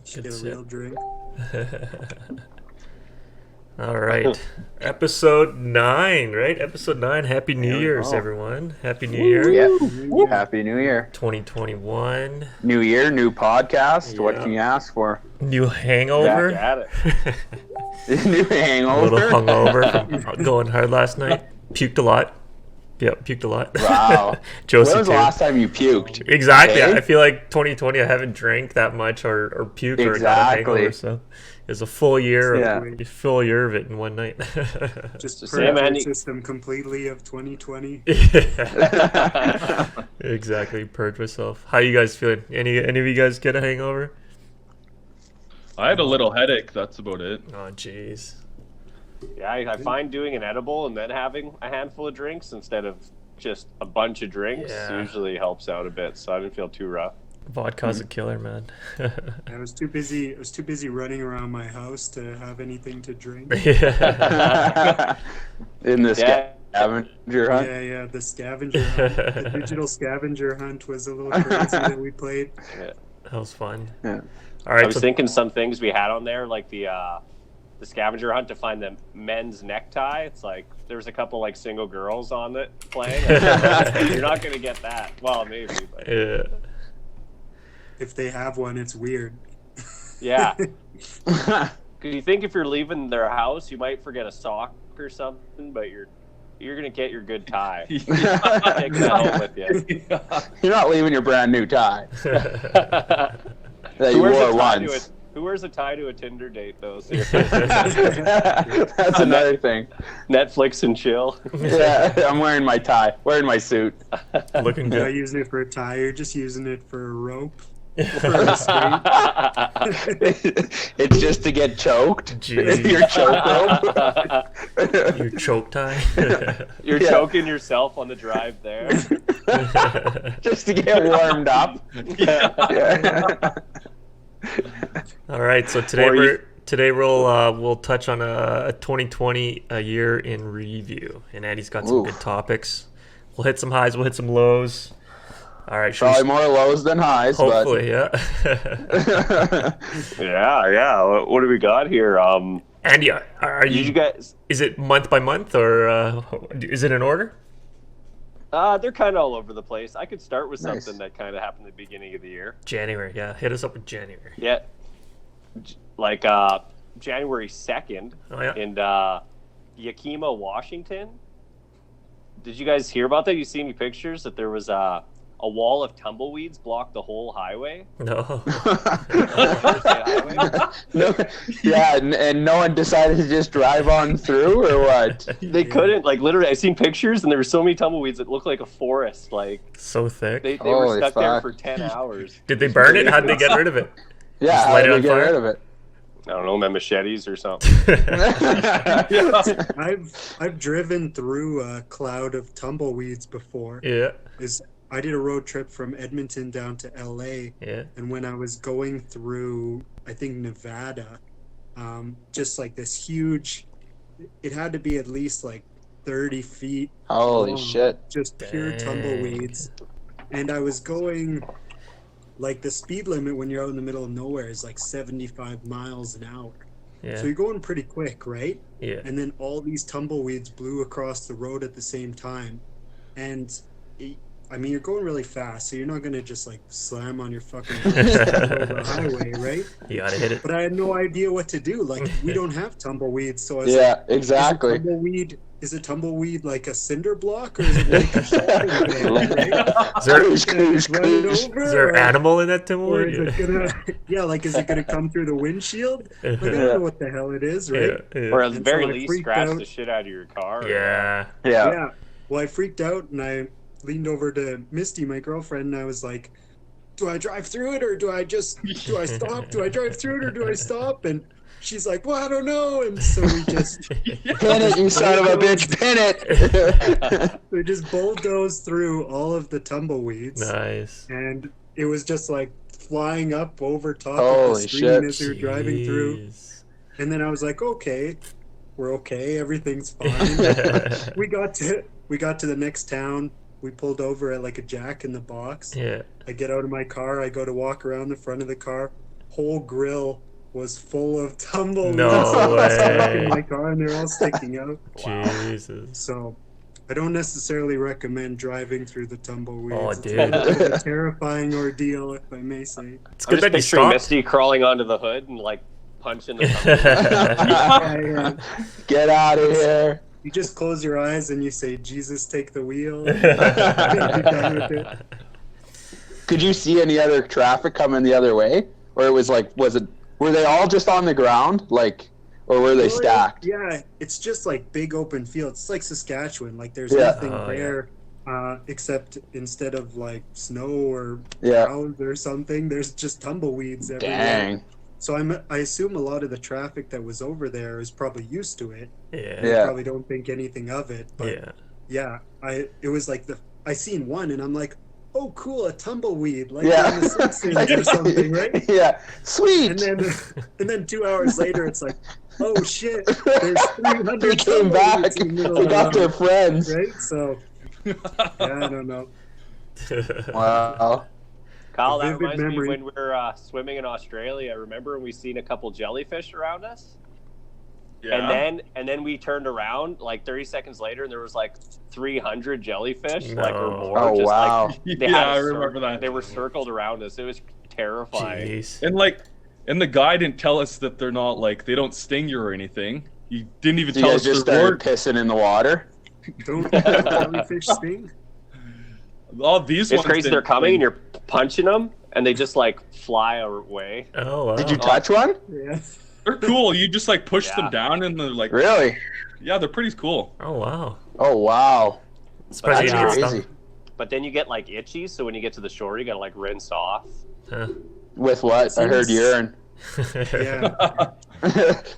Should Good get a shit. real drink. All right. Episode 9, right? Episode 9. Happy New There we Year's, go. everyone. Happy New Year. Yep. New Year. Happy New Year. 2021. New year, new podcast. What Yeah. can you ask for? New hangover. Back at it. New A hangover. little hungover from going hard last night. Puked a lot. Yep, puked a lot. Wow. Josie When was the too. last time you puked? Exactly. Okay. I feel like 2020 I haven't drank that much or puked or got a Exactly. hangover, so it's a full year Yeah. of a full year of it in one night. Just Just purge say, man, the you- system completely of 2020. Exactly. Purge myself. How you guys feeling? Any of you guys get a hangover? I had a little headache. That's about it. Oh jeez. Yeah, I find doing an edible and then having a handful of drinks instead of just a bunch of drinks Yeah. usually helps out a bit, so I didn't feel too rough. Vodka's a killer, man. I was too busy. I was too busy running around my house to have anything to drink. Yeah. In the Yeah. scavenger hunt. Yeah, the scavenger hunt, the digital scavenger hunt was a little crazy that we played. That was fun. Yeah. All I right. was So thinking some things we had on there, like the scavenger hunt to find the men's necktie. It's like there's a couple like single girls on it playing. You're not gonna get that. Well, maybe, but yeah. If they have one, it's weird. yeah. Because you think if you're leaving their house, you might forget a sock or something, but you're gonna get your good tie. Take that home with you. You're not leaving your brand new tie that you Who wears wore a tie to once. who wears a tie to a Tinder date though? So That's another thing. Netflix and chill. Yeah, I'm wearing my tie, wearing my suit. Looking You're not good. using it for a tie. You're just using it for a rope. For a skate. It's just to get choked. Jeez. Your choke rope. Your choke tie. You're Yeah. choking yourself on the drive there. Just to get warmed up. Yeah. All right. So today Or you- we'll touch on a 2020 a year in review, and Andy's got some Oof. good topics. We'll hit some highs. We'll hit some lows. All right. Should Probably we, more lows than highs, hopefully, yeah. but Yeah. What do we got here? Andy, are Did you you? guys? Is it month by month or is it in order? They're kind of all over the place. I could start with Nice. something that kind of happened at the beginning of the year. January, yeah. Hit us up with January. Yeah, like January 2nd Oh yeah. in Yakima, Washington. Did you guys hear about that? You see any pictures that there was a wall of tumbleweeds blocked the whole highway? No. no, yeah, and no one decided to just drive on through, or what? They couldn't, like, literally. I seen pictures, and there were so many tumbleweeds it looked like a forest. Like So thick. they were Holy stuck there fuck. for 10 hours. Did they burn it? How'd they get rid of it? Yeah, Just how light did it they on get fire? rid of it? I don't know, man, machetes or something. I've driven through a cloud of tumbleweeds before. Yeah. I did a road trip from Edmonton down to LA, Yeah. and when I was going through, I think Nevada, just like this huge, it had to be at least like 30 feet. Holy long, shit. Just pure Dang. tumbleweeds. And I was going, like the speed limit when you're out in the middle of nowhere is like 75 miles an hour. So Yeah. you're going pretty quick, right? Yeah. And then all these tumbleweeds blew across the road at the same time. And I mean, you're going really fast, so you're not going to just like slam on your fucking brakes over the highway, right? You gotta hit it. But I had no idea what to do. Like, we don't have tumbleweeds, so I was Yeah, like, exactly. is a tumbleweed like a cinder block, or is it like a shopping bag, right? Is there, Scoosh, scoosh, Run it scoosh. over, is there or- animal in that or is tumbleweed? it gonna, yeah, like, is it gonna come through the windshield? Like, I don't know what the hell it is, right? Yeah. Or at the And very so I least, freaked scratch out. the shit out of your car. Yeah. Yeah. Yeah. Well, I freaked out and I leaned over to Misty, my girlfriend, and I was like, do I drive through it or do I stop? Do I drive through it or do I stop? And she's like, well, I don't know. And so we just Pin it, you son of a bitch, pin it! we just bulldozed through all of the tumbleweeds. Nice. And it was just like flying up over top of Holy the screen shit. as we were driving through. Jeez. And then I was like, okay, we're okay, everything's fine. we got to the next town. We pulled over at like a Jack in the Box. Yeah. I get out of my car. I go to walk around the front of the car. whole grill was full of tumbleweeds. No way. In my car, and they're all sticking out. Jesus. So I don't necessarily recommend driving through the tumbleweeds. Oh, It's dude. a little bit of a terrifying ordeal, if I may say. It's I'm good just that you picturing stopped. Misty crawling onto the hood and like punching the tumbleweed. Yeah. Get out of here. You just close your eyes and you say, "Jesus, take the wheel." And you're done with it. Could you see any other traffic coming the other way? Or it was like, were they all just on the ground? Like, or were they Well, stacked? Yeah, it's just like big open fields. It's like Saskatchewan. Like there's Yeah. nothing Oh, there except instead of like snow or Yeah. clouds or something, there's just tumbleweeds everywhere. Dang. So I assume a lot of the traffic that was over there is probably used to it. Yeah. They Yeah. probably don't think anything of it. But Yeah. it was like I seen one and I'm like, oh cool, a tumbleweed, like Yeah. in the Simpsons or something, right? Yeah. Sweet. And then 2 hours later, it's like, oh shit, there's 300 They came back. tumbleweeds in the middle They of got the their road, friends. right? So yeah, I don't know. Wow. Kyle, that Vivid reminds memory. me when we were swimming in Australia. I remember we seen a couple jellyfish around us. Yeah. And then we turned around like 30 seconds later, and there was like 300 jellyfish, like or No. more. Oh, just wow. like they Yeah, had I a remember that. They were circled around us. It was terrifying. Jeez. And the guy didn't tell us that they're not like they don't sting you or anything. He didn't even So you tell guys us just they're started more- pissing in the water? Don't jellyfish sting. all these It's ones crazy. didn't They're coming, and sting. you're punching them, and they just like fly away. Oh wow. Did you touch one? Yeah. They're cool. You just like push Yeah. them down and they're like Really? yeah, they're pretty cool. Oh wow. Oh, wow. Surprised you That's didn't get crazy. stung. But then you get like itchy, so when you get to the shore, you gotta like rinse off. Huh. With what? I heard urine. Yeah.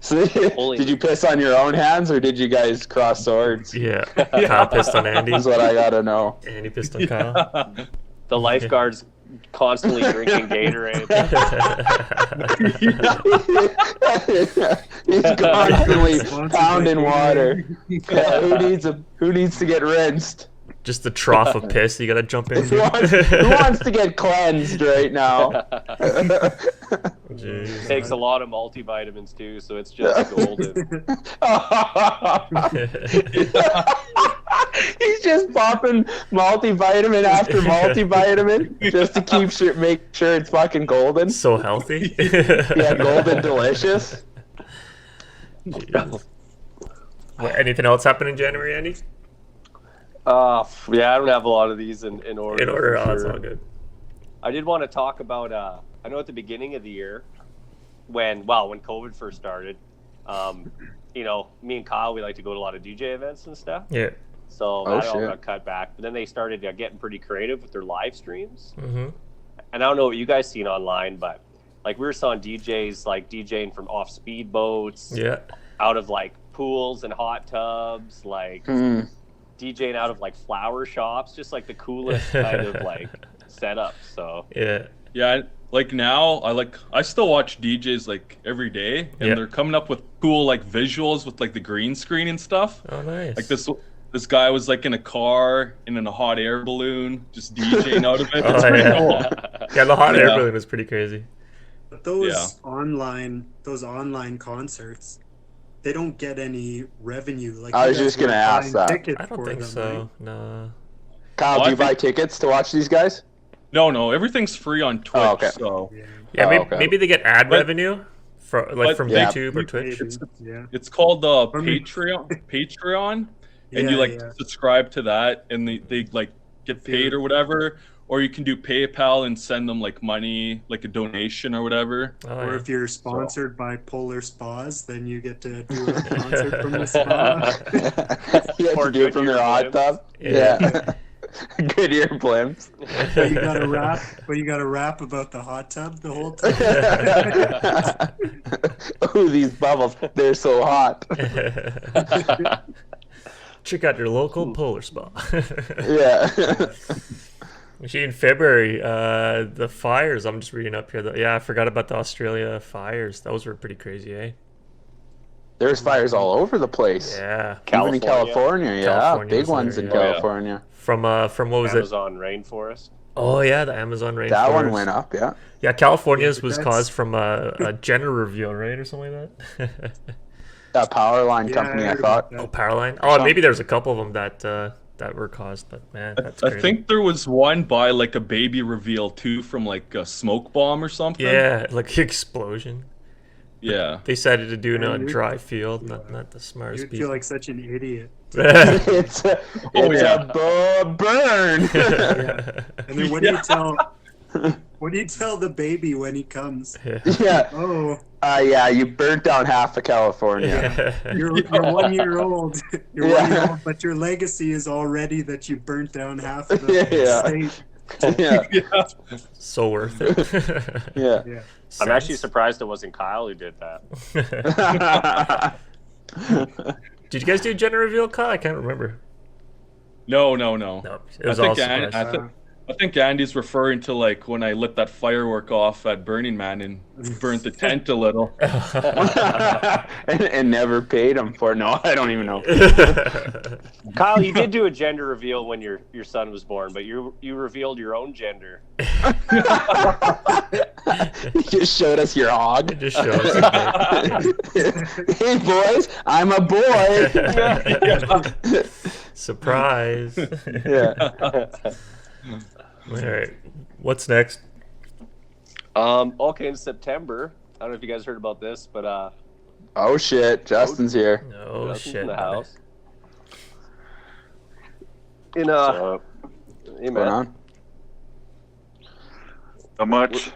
So, Holy- did you piss on your own hands or did you guys cross swords? Yeah. Kyle pissed on Andy. That's what I gotta know. Andy pissed on Kyle. The lifeguards constantly drinking Gatorade. He's constantly Sponsored by pounding Gatorade. water. Yeah, who needs to get rinsed? Just the trough of piss you gotta jump into. Who wants to get cleansed right now? Jeez. Takes a lot of multivitamins too, so it's just golden. He's just popping multivitamin after multivitamin just to make sure it's fucking golden. So healthy. Yeah, golden delicious. Jeez. What, anything else happen in January, Andy? Yeah, I don't have a lot of these in order. In order, for oh, it's sure. all good. I did want to talk about. I know at the beginning of the year, when COVID first started, me and Kyle, we like to go to a lot of DJ events and stuff. Yeah. So Oh, that all shit. got cut back. But then they started getting pretty creative with their live streams. Mm-hmm. And I don't know what you guys seen online, but like we were seeing DJs like DJing from off speedboats, Yeah. out of like pools and hot tubs, like Mm. DJing out of like flower shops, just like the coolest kind of like setup. So Yeah. Yeah, like now I still watch DJs like every day and Yeah. they're coming up with cool like visuals with like the green screen and stuff. Oh, nice. Like this guy was like in a car and in a hot air balloon just DJing out of it. Oh, It's pretty yeah. cool. Yeah, the hot air Yeah. balloon was pretty crazy. But those Yeah. online concerts, they don't get any revenue. Like I you was guys just gonna weren't ask buying that. tickets I don't for think them, so. right? No. Kyle, Well, do I you buy think- tickets to watch these guys? No, everything's free on Twitch. Oh, okay. So Yeah. Yeah, Oh, maybe, okay. maybe they get ad But- revenue from Yeah. YouTube or Twitch. Maybe. Yeah. it's called mean- Patreon, and Yeah, you like yeah. subscribe to that, and they like get paid Yeah. or whatever. Or you can do PayPal and send them like money, like a donation or whatever. Oh, Or yeah. if you're sponsored by Polar Spas, then you get to do a concert from the spa. You have to do it from their hot tub. Yeah. Yeah. Goodyear blimps. But you gotta rap about the hot tub the whole time. Ooh, these bubbles, they're so hot. Check out your local polar spa. Yeah. Actually, in February, the fires. I'm just reading up here. Yeah, I forgot about the Australia fires. Those were pretty crazy, eh? There's fires all over the place. Yeah. Even in California, yeah. California Big was ones there, in yeah. Oh, yeah. California. From what was it? Amazon rainforest. Oh yeah, the Amazon rainforest. That one went up, yeah. Yeah, California's Yeah, but was that's- caused from a gender reveal, right, or something like that. That power line Yeah, company, I heard about thought. that. Oh, Powerline. Oh, maybe there's a couple of them that were caused, but man, that's I crazy. think there was one by like a baby reveal too from like a smoke bomb or something. Yeah, like explosion. Yeah. They decided to do it in Man, a you'd- dry field, yeah. not the smartest You'd feel people. like such an idiot. It's a, Oh, it's yeah. a burn. And then what do you tell the baby when he comes? Yeah. Oh, Yeah, you burnt down half of California. you're 1 year old. You're Yeah. 1 year old, but your legacy is already that you burnt down half of the Yeah. state. Yeah. Yeah. So worth it. Yeah. Yeah. I'm actually surprised it wasn't Kyle who did that. Did you guys do gender reveal, Kyle? I can't remember. No. No, it was all surprise. I think Andy's referring to like when I lit that firework off at Burning Man and burnt the tent a little. and never paid him for it. No, I don't even know. Kyle, you did do a gender reveal when your son was born, but you revealed your own gender. You just showed us your hog. It just shows. Hey boys, I'm a boy. Surprise. Yeah. All right. What's next? Okay, in September, I don't know if you guys heard about this, but Oh shit, Justin's here. Oh Justin's shit. in the house. In What's hey going man, on? How much?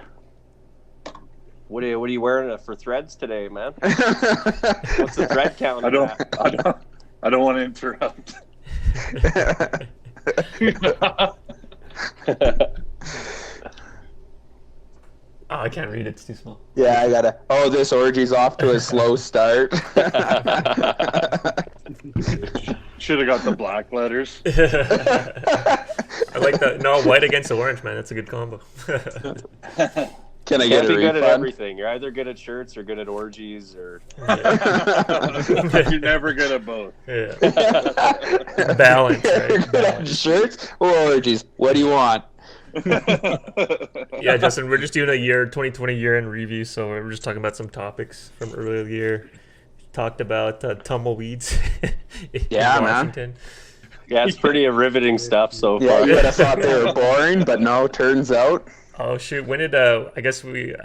what are you wearing for threads today, man? What's the thread count? I in don't. that? I don't want to interrupt. Oh, I can't read it. It's too small. Yeah, I gotta. Oh, this orgy's off to a slow start. Should have got the black letters. I like that. No, white against orange, man. That's a good combo. Can I You get can't a be good at refund? everything. You're either good at shirts or good at orgies or You're never good at both. Yeah. Balance, right? Good at Balance. shirts or orgies? What do you want? Yeah, Justin, we're just doing a 2020 year-end review, so we're just talking about some topics from earlier the year. Talked about tumbleweeds in Yeah, man. Washington. yeah, it's pretty riveting stuff so Yeah, far. you would have thought they were boring, but no, turns out. Oh shoot! When did I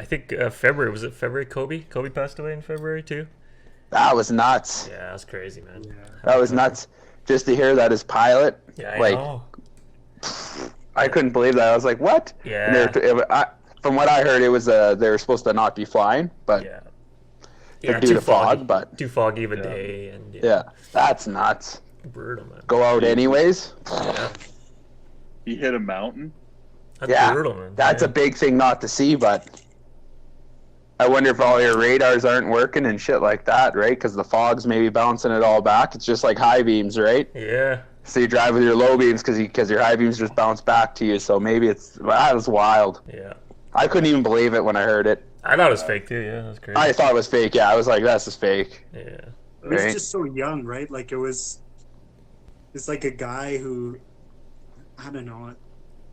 think February, was it February? Kobe passed away in February too. That was nuts. Yeah, that's crazy, man. That was nuts. Just to hear that as pilot, Yeah, I like, know. I couldn't believe that. I was like, what? And Yeah, from what I heard, it was they were supposed to not be flying, but yeah. due to fog, but too foggy of a day, and yeah, that's nuts. brutal, man. Go out anyways. Yeah, He hit a mountain. that's Yeah, brutal, man. That's yeah. a big thing not to see, but I wonder if all your radars aren't working and shit like that, right? Because the fog's maybe bouncing it all back. It's just like high beams, right? Yeah, So you drive with your low beams because your high beams just bounce back to you. So maybe that was wild. yeah. I couldn't even believe it when I heard it. I thought it was fake too. Yeah, that's crazy. I thought it was fake. Yeah, I was like, this is fake. Yeah, It was Right. just so young, right? Like it's like a guy who, I don't know.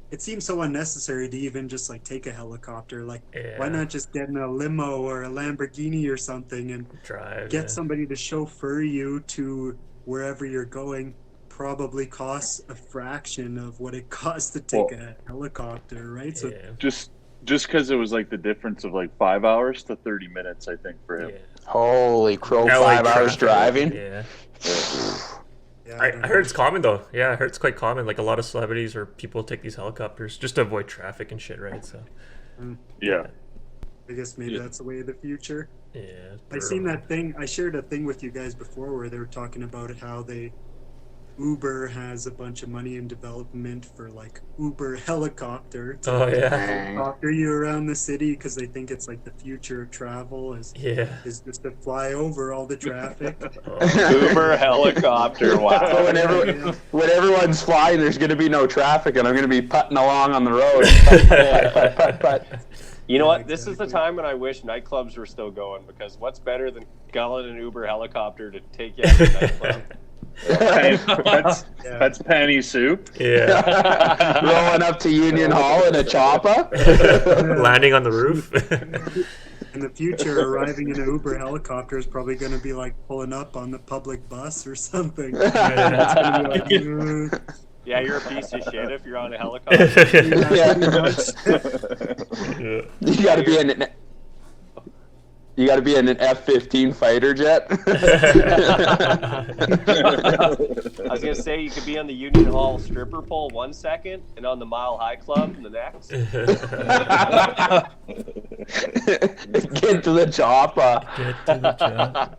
It seems so unnecessary to even just like take a helicopter. Like, yeah. why not just get in a limo or a Lamborghini or something and drive? get yeah. somebody to chauffeur you to wherever you're going? Probably costs a fraction of what it costs to take a helicopter, right? So Yeah. Just because it was like the difference of like 5 hours to 30 minutes, I think, for him. Yeah. Holy crow, LA 5 hours traffic, driving. Yeah. yeah, I don't heard know. it's common though. Yeah, I heard it's quite common. Like a lot of celebrities or people take these helicopters just to avoid traffic and shit, right? So Yeah. I guess maybe that's the way of the future. yeah. I seen that thing. I shared a thing with you guys before where they were talking about how Uber has a bunch of money in development for like Uber helicopter to Oh yeah. helicopter you around the city because they think it's like the future of travel is Yeah. just to fly over all the traffic. Uber helicopter. So Wow. when everyone's flying, there's going to be no traffic, and I'm going to be putting along on the road. Putt. You know Yeah, what? This is the exactly. time when I wish nightclubs were still going because what's better than calling an Uber helicopter to take you out to the nightclub? That's panty soup. Yeah. Rolling up to Union Hall in a chopper. Landing on the roof. In the future, arriving in an Uber helicopter is probably going to be like pulling up on the public bus or something. It's gonna be like, Yeah, you're a piece of shit if you're on a helicopter. yeah, pretty much. You got to be in an. You got to be in an F-15 fighter jet. I was gonna say you could be on the Union Hall stripper pole 1 second and on the Mile High Club the next. Get to the chopper. Get to the job.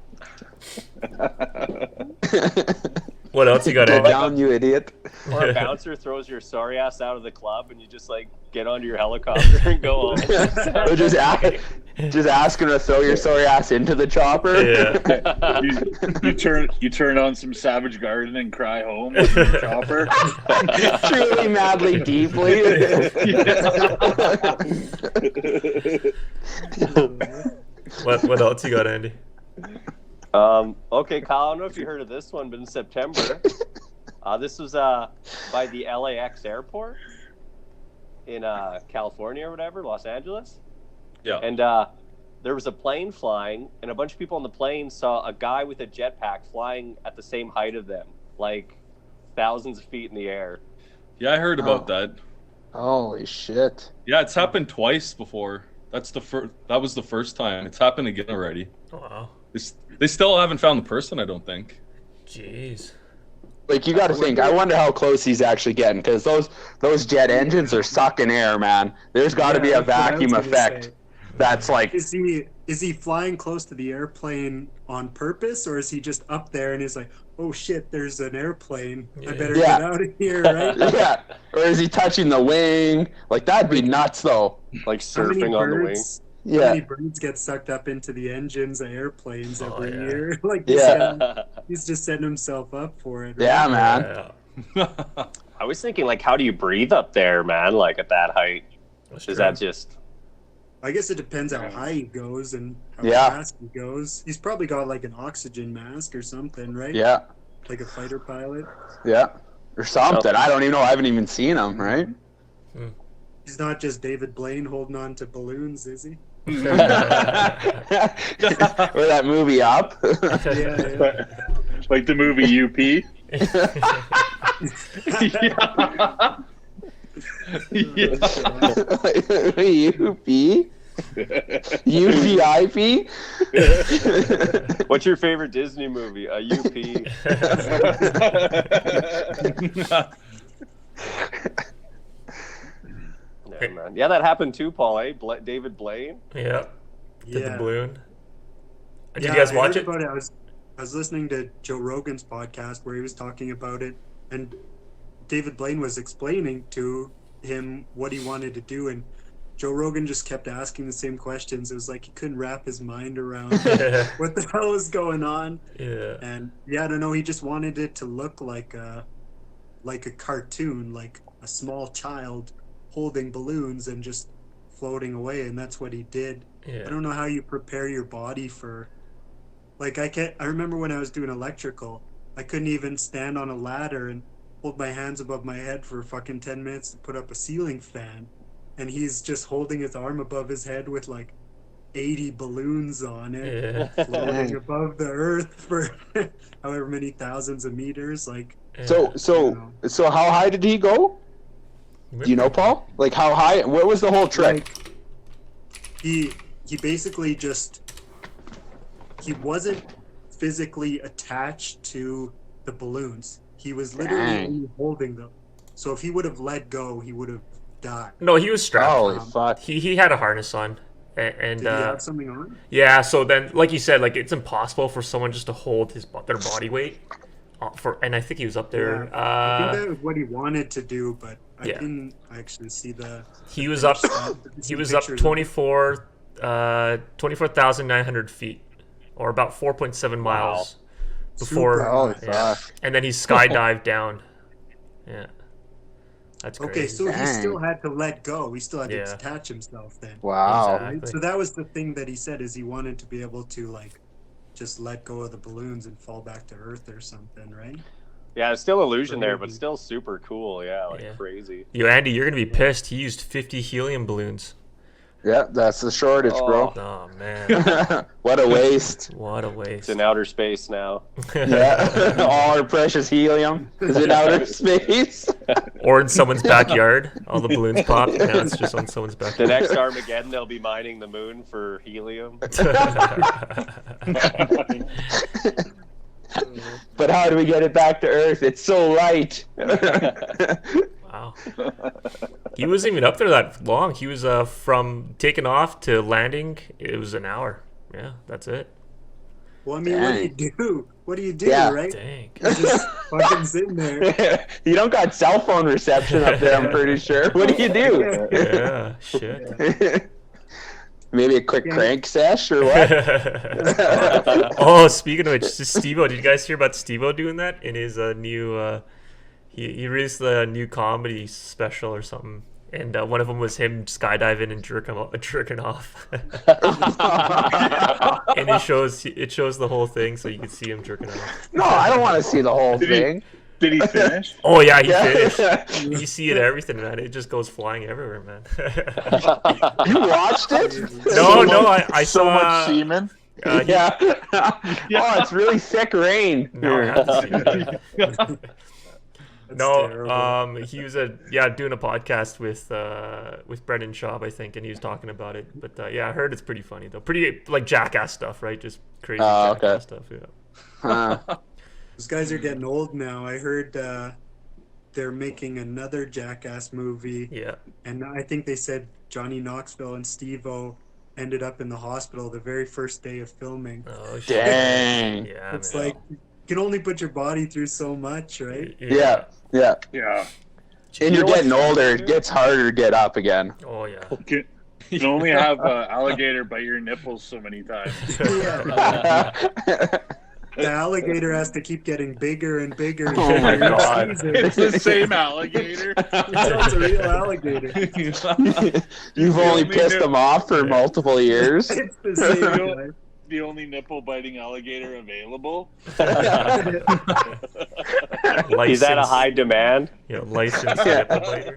What else you got, Go Andy? down, you idiot. Or a bouncer throws your sorry ass out of the club and you just like get onto your helicopter and go home. Or just ask him to throw your sorry ass into the chopper. Yeah. You turn on some Savage Garden and cry home with your chopper. Truly, madly, deeply. What else you got, Andy? Okay, Kyle, I don't know if you heard of this one, but in September, this was by the LAX airport in California or whatever, Los Angeles. Yeah. And there was a plane flying, and a bunch of people on the plane saw a guy with a jetpack flying at the same height of them, like thousands of feet in the air. Yeah, I heard about that. Holy shit. Yeah, it's happened twice before. That was the first time. It's happened again already. Oh, wow. They still haven't found the person, I don't think. Jeez. Like, you got to think. I wonder how close he's actually getting, because those jet engines are sucking air, man. There's got to be a that's what I was vacuum gonna effect. say. That's like, Is he flying close to the airplane on purpose, or is he just up there and he's like, oh shit, there's an airplane. I better Yeah. get out of here, right? yeah. Or is he touching the wing? Like, that'd be nuts, though. Like How many surfing on the wing. birds- How Yeah. many birds get sucked up into the engines of airplanes every yeah. year? Like, Yeah. he's just setting himself up for it. Right? Yeah, man. Yeah. I was thinking, like, how do you breathe up there, man? Like at that height? That's Is true. that just? I guess it depends how high he goes and how Yeah. fast he goes. He's probably got like an oxygen mask or something, right? Yeah. Like a fighter pilot. Yeah. Or something. I don't even know. I haven't even seen him, right? He's not just David Blaine holding on to balloons, is he? Or that movie Up. Yeah. Like the movie UP. UP? UPIP? What's your favorite Disney movie? A UP. Yeah, man. Yeah, that happened too, Paul. David Blaine. Yeah. Did the Yeah. balloon. Did Yeah, you guys I watch heard it? about I was listening to Joe Rogan's podcast where he was talking about it, and David Blaine was explaining to him what he wanted to do, and Joe Rogan just kept asking the same questions. It was like he couldn't wrap his mind around what the hell was going on. Yeah. And yeah, I don't know. He just wanted it to look like a cartoon, like a small child holding balloons and just floating away, and that's what he did. I Yeah. don't know how you prepare your body for. Like I remember when I was doing electrical, I couldn't even stand on a ladder and hold my hands above my head for fucking 10 minutes to put up a ceiling fan, and he's just holding his arm above his head with like 80 balloons on it, Yeah. floating above the earth for however many thousands of meters. Like, So how high did he go? Do you know, Paul? Like, how high? What was the whole trick? like he basically just, he wasn't physically attached to the balloons. He was literally Dang. only holding them. So if he would have let go, he would have died. No, he was strapped. Holy fuck. He had a harness on. And Did he have something on? yeah, so then, like you said, like it's impossible for someone just to hold their body weight. And I think he was up there. I think that was what he wanted to do, but I Yeah. didn't actually see the. He was up. see He was up pictures of it. 24,900 feet, or about 4.7 miles before. Super. Holy Yeah. fuck. And then he skydived down. Yeah, that's crazy. Okay, so he Dang. still had to let go. He still had to Yeah. detach himself then. Wow. Exactly. Right? So that was the thing that he said, is he wanted to be able to like just let go of the balloons and fall back to Earth or something, right? Yeah, it's still illusion there, but still super cool. Yeah, like crazy. Yo, Andy, you're gonna be pissed. He used 50 helium balloons. Yeah, that's the shortage, bro. Oh man, What a waste. what a It's waste. in outer space now. Yeah, all our precious helium is in outer space. Or in someone's backyard. All the balloons pop. Now it's just on someone's The backyard. next Armageddon, they'll be mining the moon for helium. But how do we get it back to Earth? It's so light. Wow. He wasn't even up there that long. He was from taking off to landing. It was an hour. Yeah, that's it. Well, I mean, what do you do? What do you do, Yeah. right? Dang. You're just fucking sitting there. You don't got cell phone reception up there, I'm pretty sure. What do you do? Yeah, shit. Maybe a quick crank sesh or what? Oh, speaking of which, Steve-O, did you guys hear about Steve-O doing that in his new? He released the new comedy special or something, and one of them was him skydiving and jerking off. And it shows the whole thing, so you can see him jerking off. No, I don't want to see the whole thing. Did he finish? Oh yeah, he finished. You see it everything, man. It just goes flying everywhere, man. You watched it? No, I So saw much semen. Yeah. Oh, it's really thick rain. No, I haven't seen it. That's No, terrible. he was doing a podcast with Brendan Schaub, I think, and he was talking about it. But yeah, I heard it's pretty funny though. Pretty like jackass stuff, right? Just crazy jackass okay. stuff. Yeah. Those guys are getting old now. I heard they're making another Jackass movie, Yeah. and I think they said Johnny Knoxville and Steve-O ended up in the hospital the very first day of filming. Oh shit. Dang. Yeah. It's man. like you can only put your body through so much, right? Yeah. Yeah. Yeah. And you're getting older, it gets harder to get up again. Oh yeah. You can only have alligator bite your nipples so many times. Yeah. The alligator has to keep getting bigger and bigger. Oh my God. It's the same alligator. It's a real alligator. You've only pissed them off for multiple years. It's the same guy. The only nipple biting alligator available. He's at a high demand. Yeah, licensed Yeah. nipple biter.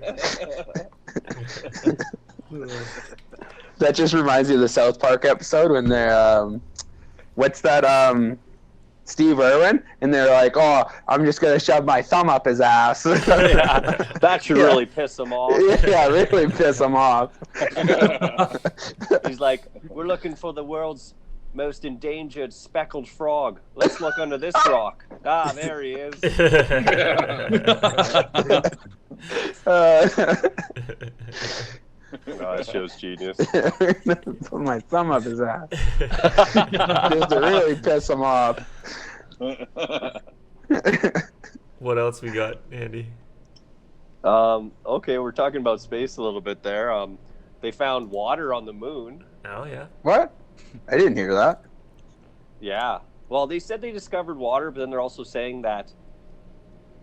That just reminds me of the South Park episode when they're what's that Steve Irwin, and they're like, "Oh, I'm just gonna shove my thumb up his ass." Yeah, that should Yeah. really piss him off. Yeah, really piss him off. He's like, we're looking for the world's most endangered speckled frog. Let's look under this rock. Ah, there he is. Oh, that show's genius. Put my thumb up his ass just to really piss him off. What else we got, Andy? Okay, we're talking about space a little bit there. They found water on the moon. Oh yeah. What? I didn't hear that. Yeah. Well, they said they discovered water, but then they're also saying that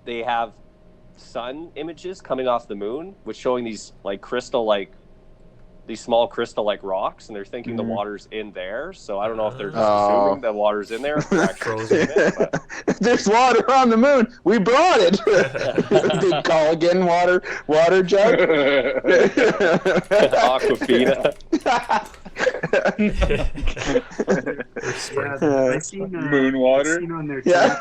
they have sun images coming off the moon, which showing these like these small crystal-like rocks, and they're thinking the water's in there. So I don't know if they're just assuming that water's in there. If they're actually in it, but... There's water on the moon. We brought it. Big Culligan water jug. Aquafina. Yeah, I seen Moon water? I seen on their Yeah.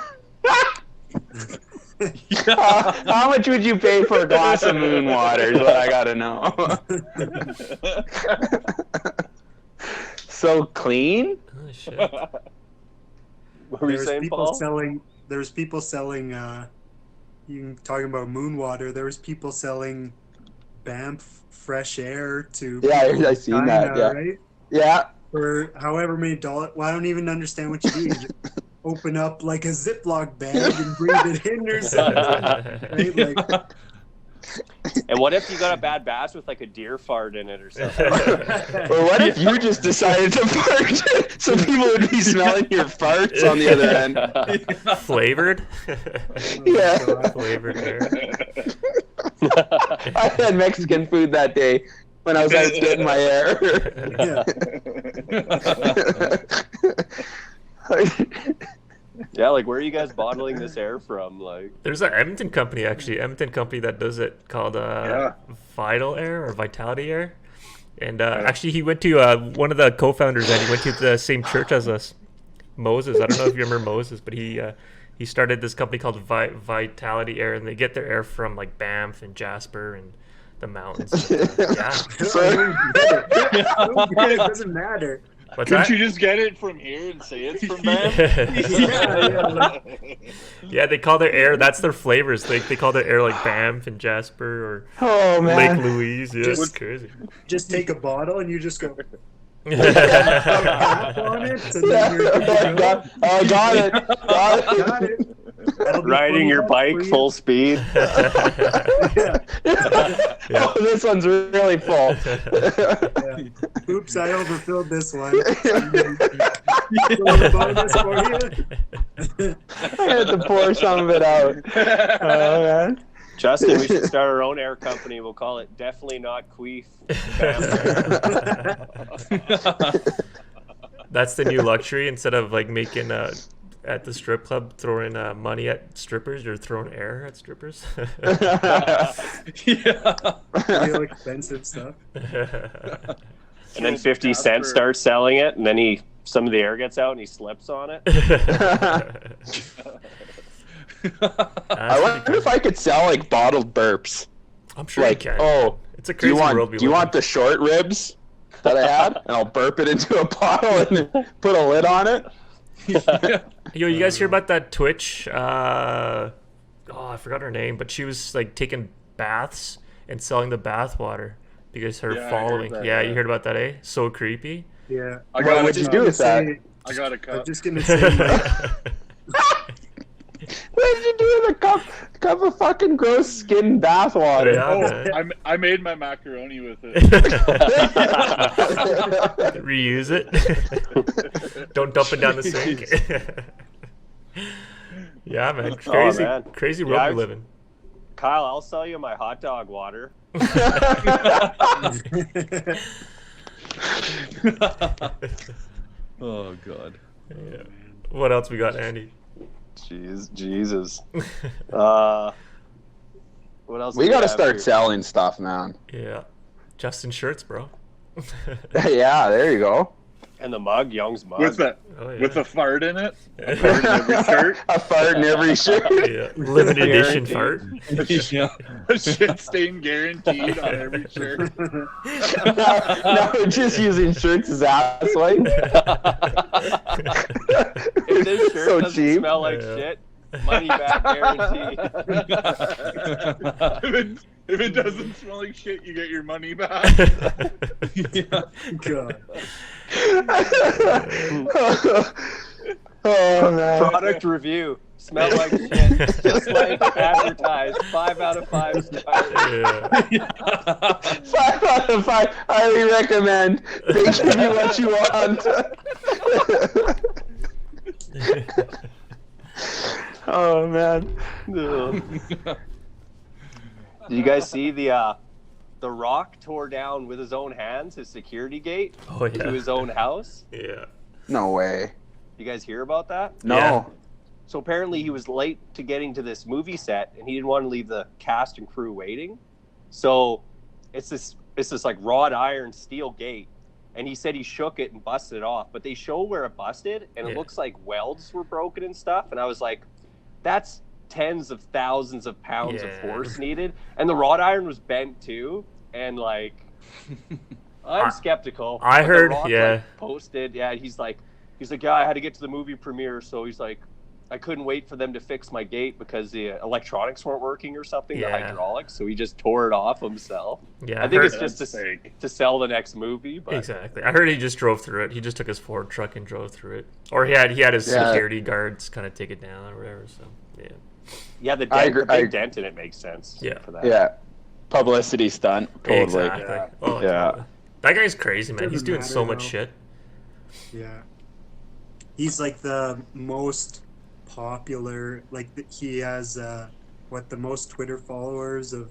How much would you pay for a glass of moon water is what I gotta know. So clean? Oh shit. What were you saying, Paul? There's people selling you talking about moon water, there was people selling Banff fresh air to Yeah, people I in seen China, that, yeah. right? Yeah. For however many dollars. Well, I don't even understand what you do. You just open up like a Ziploc bag and breathe it in or something. Right? Like, And what if you got a bad batch with like a deer fart in it or something? Or what if you just decided to fart so people would be smelling your farts on the other end? Flavored? Yeah. Flavored air. I had Mexican food that day when I was out getting my air. yeah. like, where are you guys bottling this air from? Like, There's an Edmonton company, actually, Edmonton company that does it called Vital Air or Vitality Air. And actually, he went to one of the co-founders, and he went to the same church as us, Moses. I don't know if you remember Moses, but he started this company called Vitality Air, and they get their air from like Banff and Jasper and the mountains. Yeah. It doesn't matter. What's Couldn't that? you just get it from here and say it's from Banff? Yeah, they call their air. That's their flavors. They call their air like Banff and Jasper or Oh man. Lake Louise. Yeah, it's Just- crazy. Just take a bottle and you just go Yeah. tap on it, and then you're good to go. I got it. Got it. Got it. That'll be riding your $20 bike for you. full speed. Yeah. Oh, this one's really full. Yeah. Oops, I overfilled this one. Little bonus for you. I had to pour some of it out. Oh man. Justin, we should start our own air company. We'll call it Definitely Not Queef. That's the new luxury. Instead of like making at the strip club throwing money at strippers, you're throwing air at strippers. Real expensive stuff. And then 50 Cent starts selling it, and then some of the air gets out and he slips on it. I wonder if I could sell like bottled burps. I'm sure Like, you can. oh, It's a do you crazy world want we do you live in. want the short ribs that I had, and I'll burp it into a bottle and put a lid on it? Yo, you guys hear about that Twitch? I forgot her name, but she was like taking baths and selling the bath water because her Yeah, I heard following. that, Yeah, yeah. you heard about that, eh? So creepy. Yeah. I got What'd a you cup. do with that? I got a I'm cup. just gonna say, like, What did you do with a cup of fucking gross skin bath water? Yeah, Oh, man. I made my macaroni with it. Reuse it. Don't dump it down the sink. Yeah, man. Crazy, man. crazy Yeah, world we I've- live in. Kyle, I'll sell you my hot dog water. Oh god. Yeah. What else we got, Andy? Jesus. What else? We do gotta have start here? selling stuff, man. Yeah. Justin shirts, bro. Yeah, there you go. And the mug, Young's mug. With a Oh, yeah. with a fart in it. A fart in every shirt. A fart in every shirt. Yeah. Limited edition fart. Yeah. A shit stain guaranteed on every shirt. Now we're just using shirts as ass wipe. If this shirt So doesn't cheap. smell like Yeah. shit, money back guarantee. If it doesn't smell like shit, you get your money back. God. Oh man. Product review. Smell like shit. Just like advertised. 5 out of 5 stars. Yeah. 5 out of 5. Highly recommend. They give you what you want. Oh man. Did you guys see the Rock tore down with his own hands his security gate Oh, to yeah. his own house? Yeah. No way. You guys hear about that? No. Yeah. So apparently he was late to getting to this movie set, and he didn't want to leave the cast and crew waiting. So it's this like wrought iron steel gate, and he said he shook it and busted it off. But they show where it busted, and it Yeah. looks like welds were broken and stuff. And I was like, that's tens of thousands of pounds of Yeah. force needed, and the wrought iron was bent too. And like, I'm skeptical. I but The heard, Rock, yeah. like, posted, yeah. He's like, yeah, I had to get to the movie premiere, so he's like, I couldn't wait for them to fix my gate because the electronics weren't working or something, the Yeah. hydraulics. So he just tore it off himself. Yeah. I think heard- it's just That's fake. to sell the next movie, but Exactly. I heard he just drove through it. He just took his Ford truck and drove through it, or he had his Yeah. security guards kind of take it down or whatever. So yeah. yeah, the I dent, agree- the big I- dent in it makes sense. Yeah. for that. Yeah. Publicity stunt. Totally. Exactly. Yeah. Oh Yeah. totally. That guy's crazy, man. He's Doesn't doing matter, so much though. shit. Yeah. He's like the most popular, he has the most Twitter followers of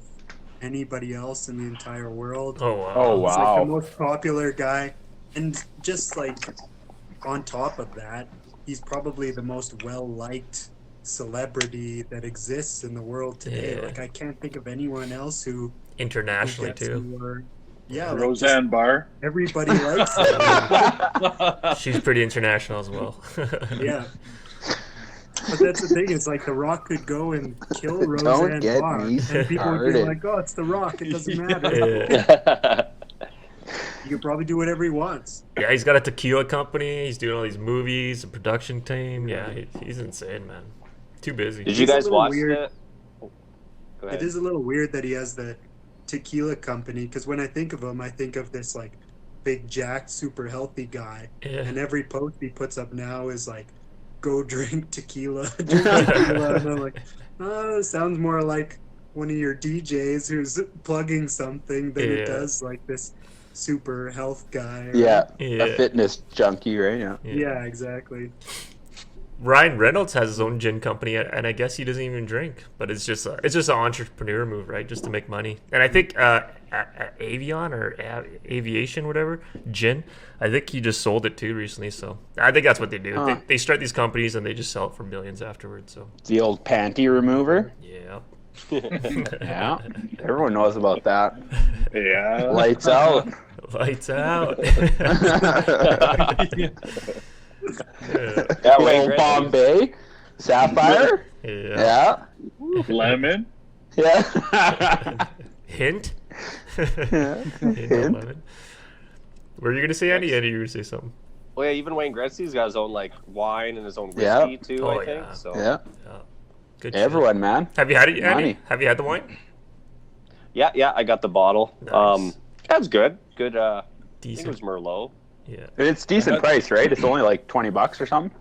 anybody else in the entire world. Oh wow. Oh, He's like wow. the most popular guy, and just like on top of that, he's probably the most well-liked celebrity that exists in the world today. Yeah. Like, I can't think of anyone else who Internationally gets too. more. Yeah, like, just Roseanne Barr. everybody likes him. She's pretty international as well. Yeah. But that's the thing, is like The Rock could go and kill Roseanne get Barr, me and people would be started. like, "Oh, it's The Rock. It doesn't matter. Yeah. He can probably do whatever he wants." Yeah, he's got a tequila company. He's doing all these movies, a production team. Yeah, he's insane, man. Too busy. Did you It's a guys little watch weird. the? Oh, go ahead. It is a little weird that he has the tequila company, because when I think of him, I think of this like big jacked, super healthy guy, Yeah. and every post he puts up now is like, "Go drink tequila." Drink tequila. And I'm like, oh, sounds more like one of your DJs who's plugging something than it Yeah. does like this super health guy. Yeah, Yeah. a fitness junkie, right? Yeah. Yeah, exactly. Ryan Reynolds has his own gin company, and I guess he doesn't even drink. But it's just an entrepreneur move, right? Just to make money. And I think Avion or Aviation, whatever, gin. I think he just sold it too recently. So I think that's what they do. Huh. They start these companies and they just sell it for millions afterwards. So The old panty remover. yeah. Yeah, everyone knows about that. Yeah. Lights out. Lights out. Yeah. Yeah. Yeah, The Wayne old Gretzky. Bombay Sapphire. Yeah. Yeah, Lemon. yeah. Hint. Yeah. Hint of lemon. Were you gonna say Andy? Andy, you were gonna say something. Well, yeah, even Wayne Gretzky's got his own like wine and his own whiskey Yeah. too. Oh, I think yeah. so. Yeah, Yeah. Good. shit. everyone, man. Have you had it, Andy? Money. Have you had the wine? Yeah, I got the bottle. Nice. That's good. Good. I think it was Decent. Merlot. Yeah. It's decent price, right? It's only like $20 or something.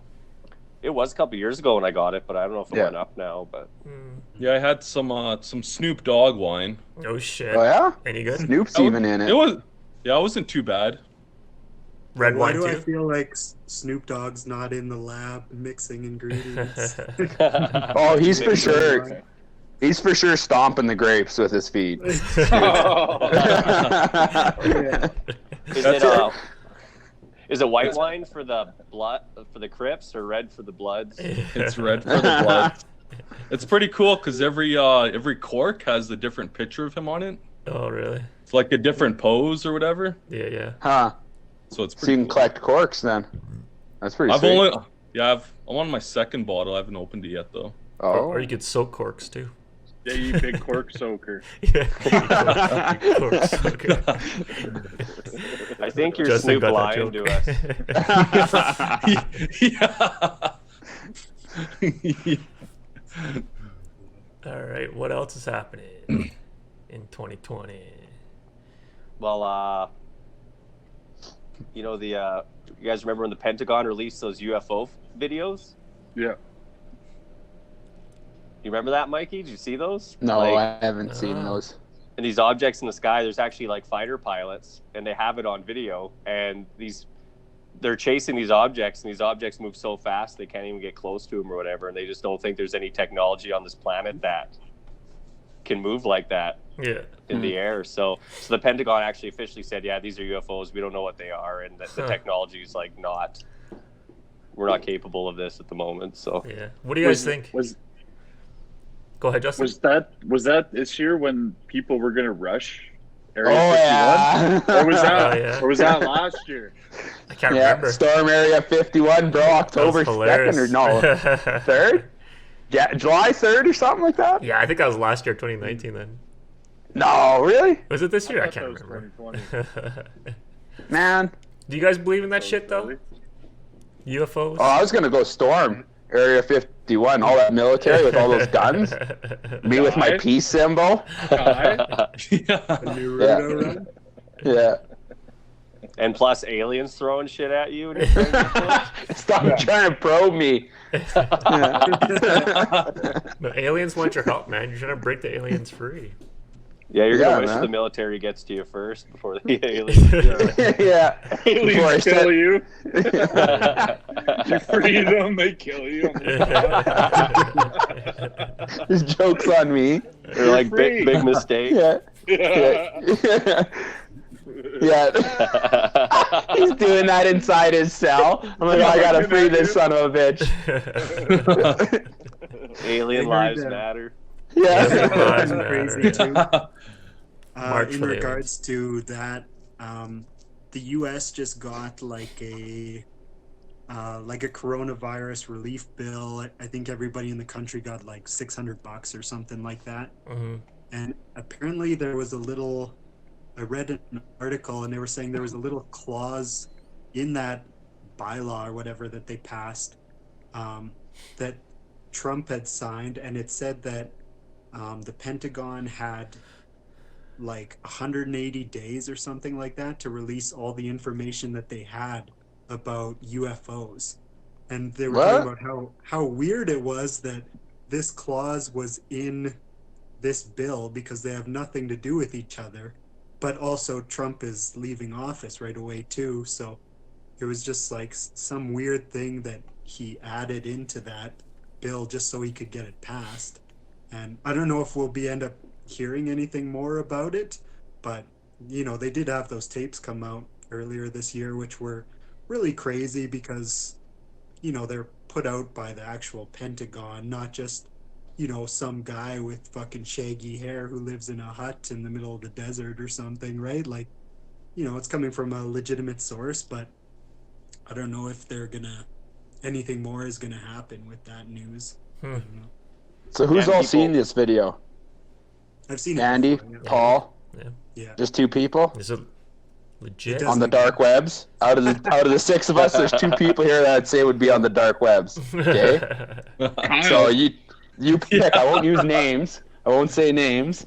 It was a couple years ago when I got it, but I don't know if it Yeah. went up now. But Mm. Yeah, I had some Snoop Dogg wine. Oh shit. Oh yeah, Any good? Snoop's I would- even in It it. was, yeah, it wasn't too bad. Red Why wine do I too. feel like Snoop Dogg's not in the lab mixing ingredients? Oh, he's for sure. He's for sure stomping the grapes with his feet. Yeah. is That's it is it white wine for the blood for the Crips or red for the Bloods? It's red for the blood. It's pretty cool because every cork has a different picture of him on it. Oh really? It's like a different pose or whatever. Yeah, yeah. Huh. So it's So pretty you can cool. collect corks then. That's pretty I've sweet. I'm on my second bottle. I haven't opened it yet though. Or, Oh. or you could soak corks too. Yeah, you big cork soaker. Yeah. Corks. Okay. I think you're Justin Snoop got lying that to us. Yeah. All right. What else is happening in 2020? Well, you know you guys remember when the Pentagon released those UFO videos? Yeah. You remember that, Mikey? Did you see those? No, Like, I haven't seen those. and these objects in the sky, there's actually like fighter pilots, and they have it on video, and they're chasing these objects, and these objects move so fast they can't even get close to them or whatever, and they just don't think there's any technology on this planet that can move like that Yeah. in the air. So the Pentagon actually officially said, yeah, these are UFOs. We don't know what they are, and that the Huh. technology is like we're not capable of this at the moment. So Yeah. What do you guys think? Go ahead, Justin. Was that this year when people were gonna rush Oh Area 51? yeah. Or was that Oh, yeah. or was that last year? I can't Yeah, remember. Storm Area 51, bro. That was October 2nd hilarious. or no, 3rd? Yeah, July 3rd or something like that? Yeah, I think that was last year, 2019. Then No, really? was it this year? I thought can't that was remember. 2020. Man. Do you guys believe in that shit though? UFOs? Oh, I was gonna go storm Area 51, all that military with all those guns. Me with my Guy? peace symbol. Yeah. Naruto run? Yeah. and plus aliens throwing shit at you. And you're trying to get Stop trying to probe me. No, aliens want your help, man. You're trying to break the aliens free. yeah, you're Yeah, gonna wish man. the military gets to you first before the aliens. Yeah. Before I Aliens said- kill you. You free them, they kill you. This joke's on me. They're like free. big mistake. Yeah. Yeah. Yeah. Yeah. He's doing that inside his cell. I'm like, oh, I gotta free this son of a bitch. Alien lives matter. Yeah. Alien lives Something matter. crazy too. March In for the regards to that, the U.S. just got like a coronavirus relief bill. I think everybody in the country got like $600 or something like that. Mhm. And apparently there was I read an article and they were saying there was a little clause in that bylaw or whatever that they passed, that Trump had signed, and it said that the Pentagon had like 180 days or something like that to release all the information that they had about UFOs. And they were talking What? about how weird it was that this clause was in this bill because they have nothing to do with each other. But also Trump is leaving office right away too. So it was just like some weird thing that he added into that bill just so he could get it passed. And I don't know if we'll end up hearing anything more about it, but they did have those tapes come out earlier this year, which were really crazy because they're put out by the actual Pentagon, not just some guy with fucking shaggy hair who lives in a hut in the middle of the desert or something, right? Like, it's coming from a legitimate source, but I don't know if anything more is gonna happen with that news. I don't know. So who's all seen this video? I've seen it Andy, before, yeah. Paul, Yeah. just two people Is it legit? It on the look dark webs. Out of the six of us, there's two people here that I'd say would be on the dark webs. Okay, so you pick. I won't use names. I won't say names.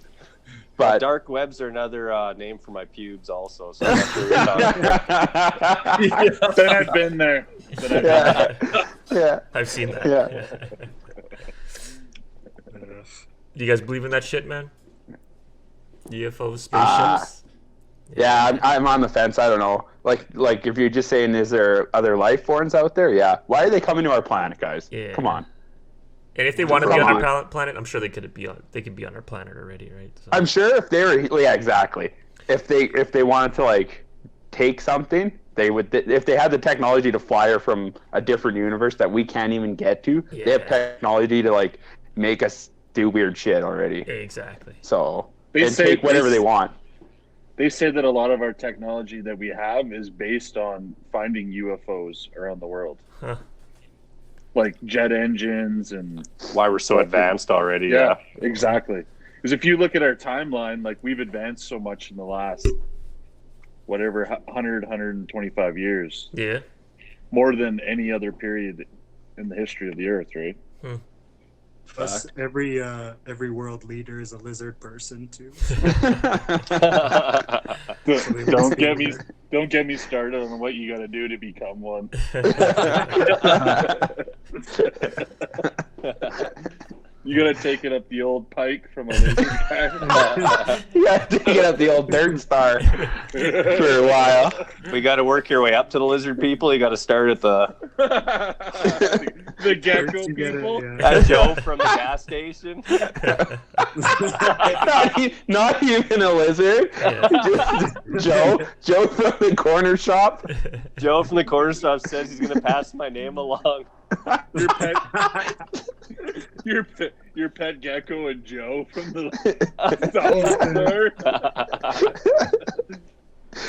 But Dark webs are another name for my pubes, also. So I'm not sure what you're talking about. Then I've been there. yeah. I've seen that. Yeah. Do you guys believe in that shit, man? UFOs, spaceships? Yeah, I'm on the fence. I don't know. Like if you're just saying, is there other life forms out there? Yeah. Why are they coming to our planet, guys? Yeah. Come on. And if they want to be Come on our on. planet, I'm sure they could be on. They could be on our planet already, right? So. I'm sure if they were, yeah, exactly. If they wanted to like take something, they would. If they had the technology to fly her from a different universe that we can't even get to, they have technology to like make us do weird shit already. Yeah, exactly. So They and say- take whatever they- they want. They say that a lot of our technology that we have is based on finding UFOs around the world. Huh. Like jet engines and Why we're so advanced already. yeah, exactly. Because if you look at our timeline, like we've advanced so much in the last whatever 125 years, Yeah. more than any other period in the history of the earth, right? Plus, every world leader is a lizard person too. Don't get me started on what you got to do to become one. You got to take it up the old pike from a lizard guy. You have to get up the old dirt star for a while. We got to work your way up to the lizard people. You got to start at the The gecko First you gotta- people. yeah. at Joe from the gas station. Not even a lizard. Just Joe from the corner shop. Joe from the corner store says he's gonna pass my name along. Your pet gecko and Joe from the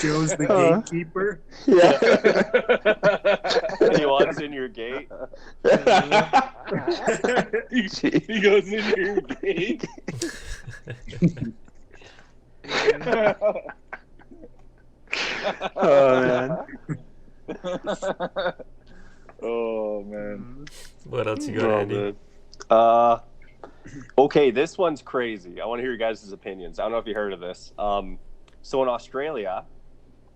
Joe's the gatekeeper. Yeah. He wants in your gate. he goes in your gate. Oh man. Oh man. What else you got, Andy? Okay, this one's crazy. I want to hear your guys' opinions. I don't know if you heard of this. So in Australia,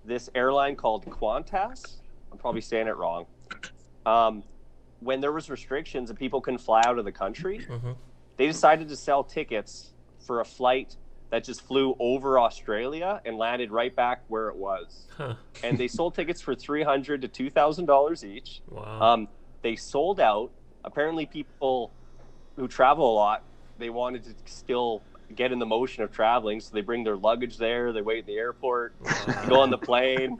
this airline called Qantas, I'm probably saying it wrong. When there was restrictions and people couldn't fly out of the country, they decided to sell tickets for a flight that just flew over Australia and landed right back where it was. Huh. And they sold tickets for $300 to $2,000 each. Wow. They sold out. Apparently, people who travel a lot, they wanted to still get in the motion of traveling. So they bring their luggage there. They wait in the airport. They go on the plane.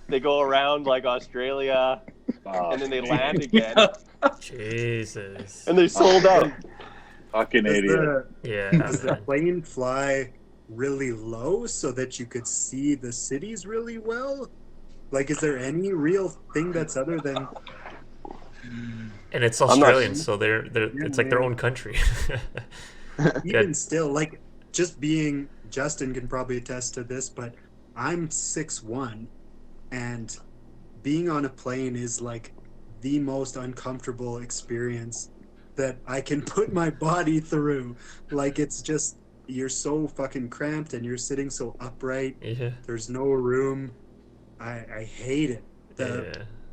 They go around like Australia, and then they land again. Jesus. And they sold out. Fucking Does idiot. does the Man. plane fly really low so that you could see the cities really well? Like, is there any real thing that's other than And it's not Australian, sure. so they're it's like their own country. even still, like, just being, Justin can probably attest to this, but I'm 6'1", and being on a plane is like the most uncomfortable experience that I can put my body through. Like, it's just, you're so fucking cramped and you're sitting so upright. Yeah. There's no room. I hate it. Yeah.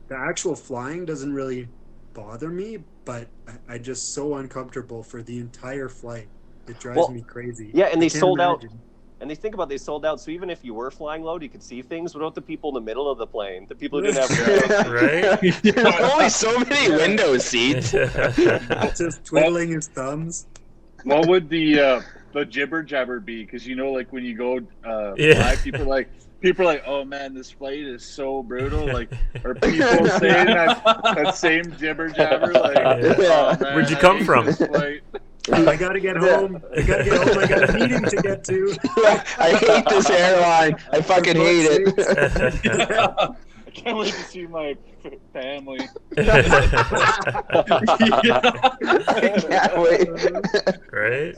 The actual flying doesn't really bother me, but I just so uncomfortable for the entire flight. It drives me crazy. Yeah, and I they can't sold out. imagine. And they think about they sold out. So even if you were flying low, you could see things. What about the people in the middle of the plane? The people who didn't have windows? Right? There's only so many window seats. Just twiddling his thumbs. What would the jibber jabber be? Because you know, like when you go Yeah. fly, people are like, oh man, this flight is so brutal. Like, are people saying that same jibber jabber? Like, Yeah. oh, man, Where'd you I come hate from? this flight. I gotta get home. I got a meeting to get to. I hate this airline. I fucking hate it. I can't wait to see my family. I can't wait. Right?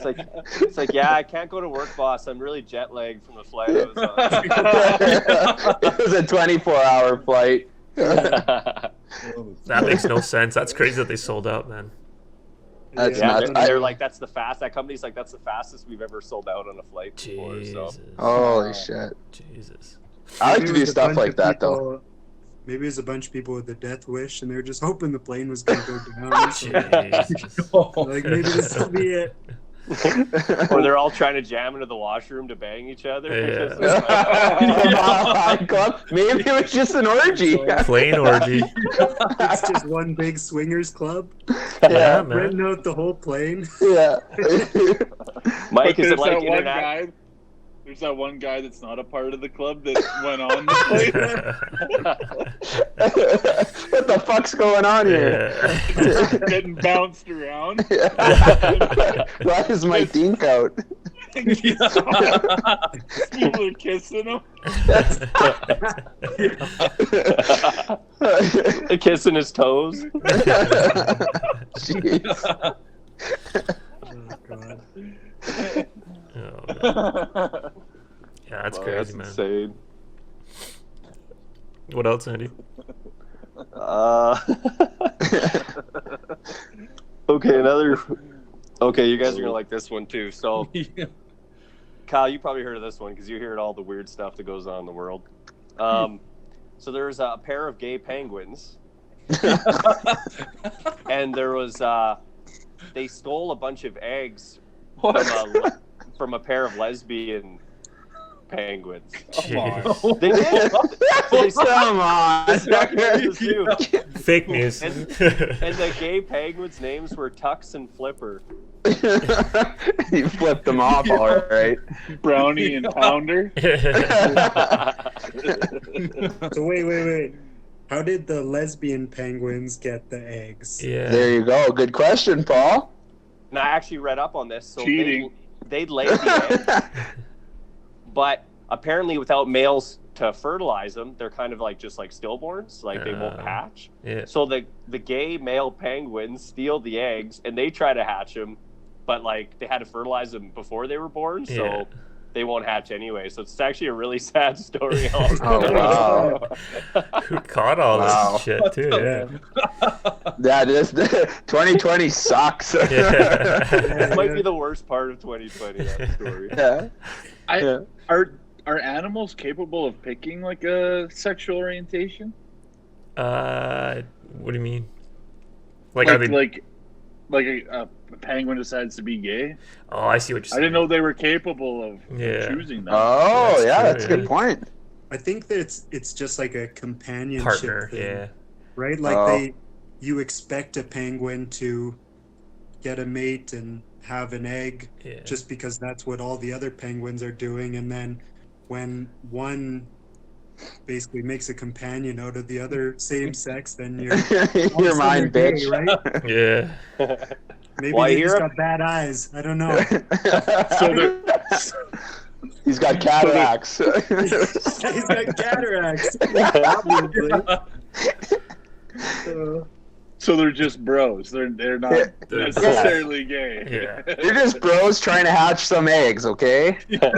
It's like, yeah, I can't go to work, boss. I'm really jet lagged from the flight I was on. It was a 24-hour flight. That makes no sense. That's crazy that they sold out, man. That's Yeah, nuts. they're like, that's the fast. That company's like, that's the fastest we've ever sold out on a flight before. Jesus. So Holy shit. Jesus. I like Maybe to it do was a stuff bunch like of that, though. people- Maybe it was a bunch of people with a death wish, and they're just hoping the plane was going to go down. So, Jesus. like, maybe this will be it. or they're all trying to jam into the washroom to bang each other. Yeah. Maybe it was just an orgy. Plain orgy. It's just one big swingers club. Yeah, man. Renting out the whole plane. Yeah. Mike, is There's it like that one internet? guy. There's that one guy that's not a part of the club that went on the plane. What the fuck's going on here? Yeah. Getting bounced around. Why is my dink out? People are kissing him. Kissing his toes. Jeez. Oh, God. Oh, man. Yeah, that's Wow, crazy, that's man. insane. What else, Andy? Okay, another. Okay, you guys are gonna like this one too. So, Kyle, you probably heard of this one because you hear all the weird stuff that goes on in the world. So there was a pair of gay penguins, and there was they stole a bunch of eggs from a pair of lesbian penguins. Jeez. They did. Come on. This documentary too. Fake news. And the gay penguins' names were Tux and Flipper. You flipped them off, all right. Brownie and Pounder. So wait. How did the lesbian penguins get the eggs? Yeah. There you go. Good question, Paul. And I actually read up on this. So Cheating. they'd lay the eggs, but apparently without males to fertilize them, they're kind of like just like stillborns, like they won't hatch. Yeah. So the gay male penguins steal the eggs and they try to hatch them, but like they had to fertilize them before they were born, so Yeah. they won't hatch anyway. So it's actually a really sad story. Oh, wow. Who caught all Wow. this shit, too? Yeah. Yeah, this 2020 sucks. Yeah. This might be the worst part of 2020. That story. Yeah. Are animals capable of picking like a sexual orientation? What do you mean? Like, are they? like a penguin decides to be gay? Oh, I see what you're I saying. didn't know they were capable of Yeah. choosing that. Oh, That's yeah, true, that's a yeah. good point. I think that it's just like a companionship Partner, thing, yeah. right? Like Oh. you expect a penguin to get a mate and have an egg Yeah. just because that's what all the other penguins are doing, and then when one basically makes a companion out of the other same sex, then you're all of a Your sudden mind, they're bitch. gay, right? Yeah. Maybe Well, I they hear just a- got bad eyes. I don't know. So they're, He's got cataracts. He's got cataracts. Obviously. so they're just bros. They're not They're necessarily gay. Yeah. They're just bros trying to hatch some eggs, okay? Yeah.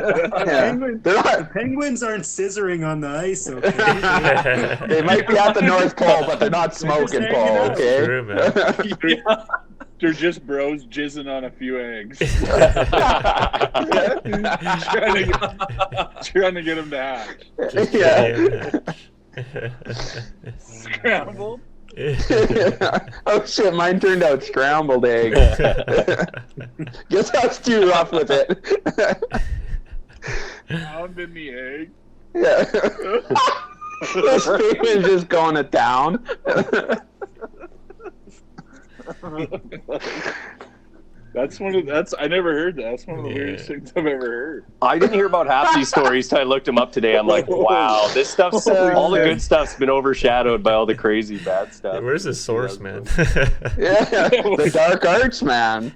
Penguin- They're The not, penguins aren't scissoring on the ice, okay? they might be at the North Pole, but they're not smoking hanging pole, out. okay? True, man. They're just bros jizzing on a few eggs. trying to get them to hatch. Just Yeah. Scrambled. Oh shit, mine turned out scrambled egg. Guess I was too rough with it. Pound in the egg. Yeah. This penguin's just going to town. That's I never heard that. That's one of the Yeah. weirdest things I've ever heard. I didn't hear about half these stories till I looked them up today. I'm like, wow, this stuff's all the good stuff's been overshadowed by all the crazy bad stuff. Where's the source, man? Yeah, the dark arts, man.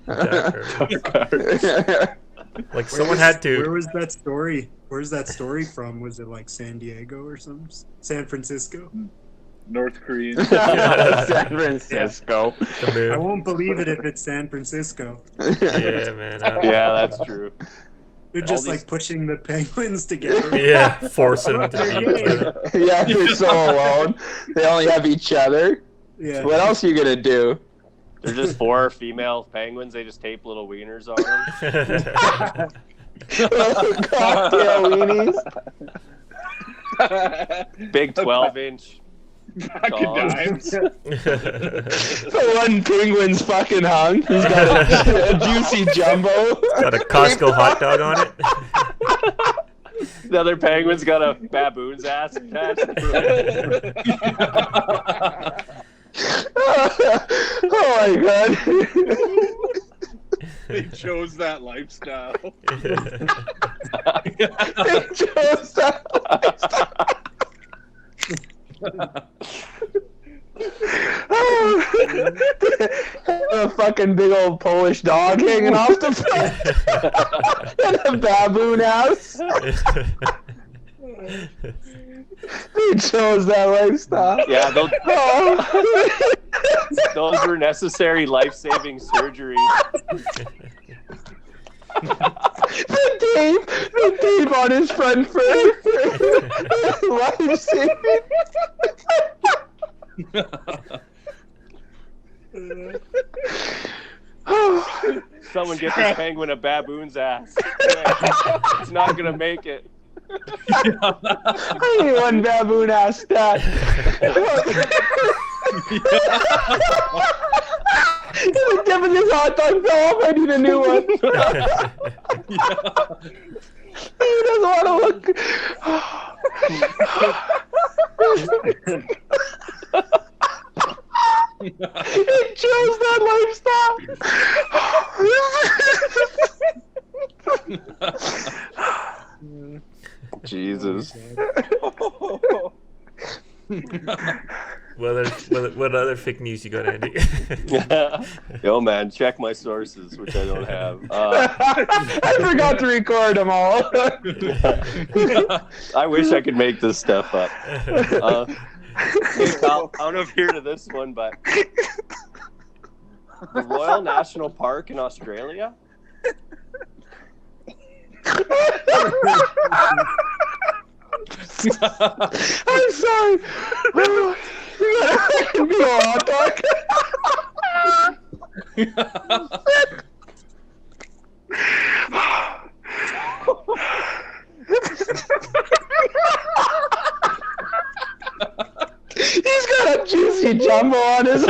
Like someone had Where to. was that story? Where's that story from? Was it like San Diego or something? San Francisco? North Korean. San Francisco. The moon. I won't believe it if it's San Francisco. Yeah, man. Yeah, that's true. They're just these- like pushing the penguins together. Yeah, forcing them to They're be gay. together. Yeah, they're so alone. They only have each other. Yeah. What else are you gonna do? They're just 4 female penguins. They just tape little wieners on them. Cocktail weenies. Big 12-inch. Back in dimes. The one penguin's fucking hung. He's got a juicy jumbo. Got a Costco hot dog on it. The other penguin's got a baboon's ass attached. Oh my god. They chose that lifestyle. They chose that lifestyle. A fucking big old Polish dog hanging off the front. And a baboon house. They chose that lifestyle. Yeah, Oh. those were necessary life-saving surgeries. The tape on his front fur. Life-saving. Someone get this penguin a baboon's ass. It's not gonna make it. I need one baboon ass stat. The tip of this hot dog fell off. I need a new one. He doesn't want to look. He chose that lifestyle. Jesus. What other fake news you got, Andy? Yo, man, check my sources, which I don't have. I forgot to record them all. I wish I could make this stuff up. Hey, Kyle, I don't know if you're to this one, but the Royal National Park in Australia. I'm sorry. You gotta be a hot dog. He's got a juicy jumbo on his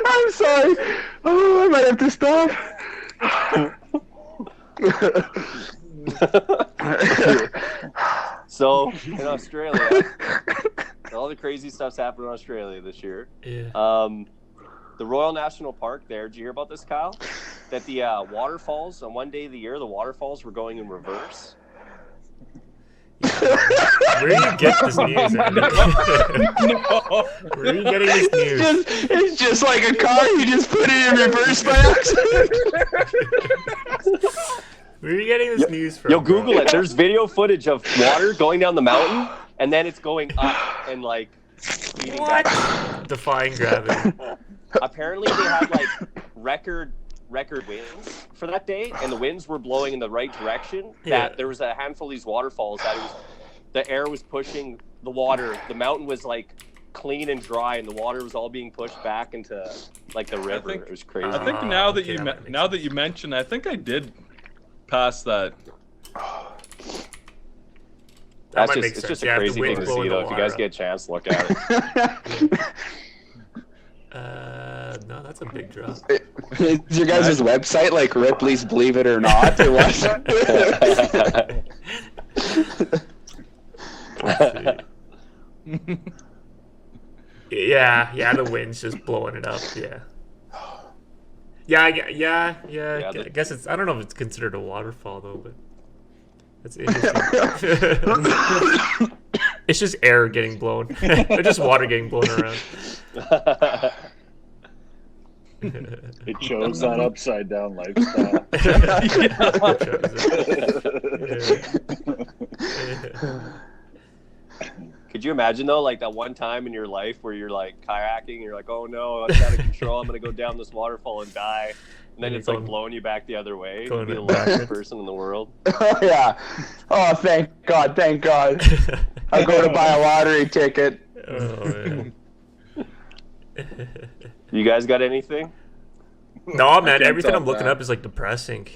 I'm sorry. Oh, I might have to stop. So in Australia, all the crazy stuff's happened in Australia this year. Yeah. the Royal National Park there. Did you hear about this, Kyle? That the waterfalls on one day of the year, the waterfalls were going in reverse. Where do you get this news, Andy? Where are you getting this news? It's just like a car. You just put it in reverse by accident. Where are you getting this news from? Yo, Google it. There's video footage of water going down the mountain, and then it's going up and like speeding What? back. Defying gravity. Apparently, they had like record winds for that day, and the winds were blowing in the right direction. That there was a handful of these waterfalls that the air was pushing the water. The mountain was like clean and dry, and the water was all being pushed back into like the river. It was crazy. I think now that you mention, I think I did pass that. That's might just make it's sense. just a Yeah, if the crazy thing wind's to see blowing though. the If you guys water get a chance to look at it. No, that's a big drop. Is your guys' website like Ripley's Believe It or Not? Or what? Yeah, the wind's just blowing it up. Yeah. I guess it's. I don't know if it's considered a waterfall though, but that's interesting. It's just air getting blown. It's just water getting blown around. It chose that upside down lifestyle. Could you imagine though, like that one time in your life where you're like kayaking, you're like, oh no, I'm out of control, I'm gonna go down this waterfall and die, and then it's like blowing you back the other way. You'd be the last person in the world. Oh yeah. Oh, thank God. I'll go to buy a lottery ticket. Oh man. You guys got anything? No, man. Everything top I'm looking that. up is like depressing.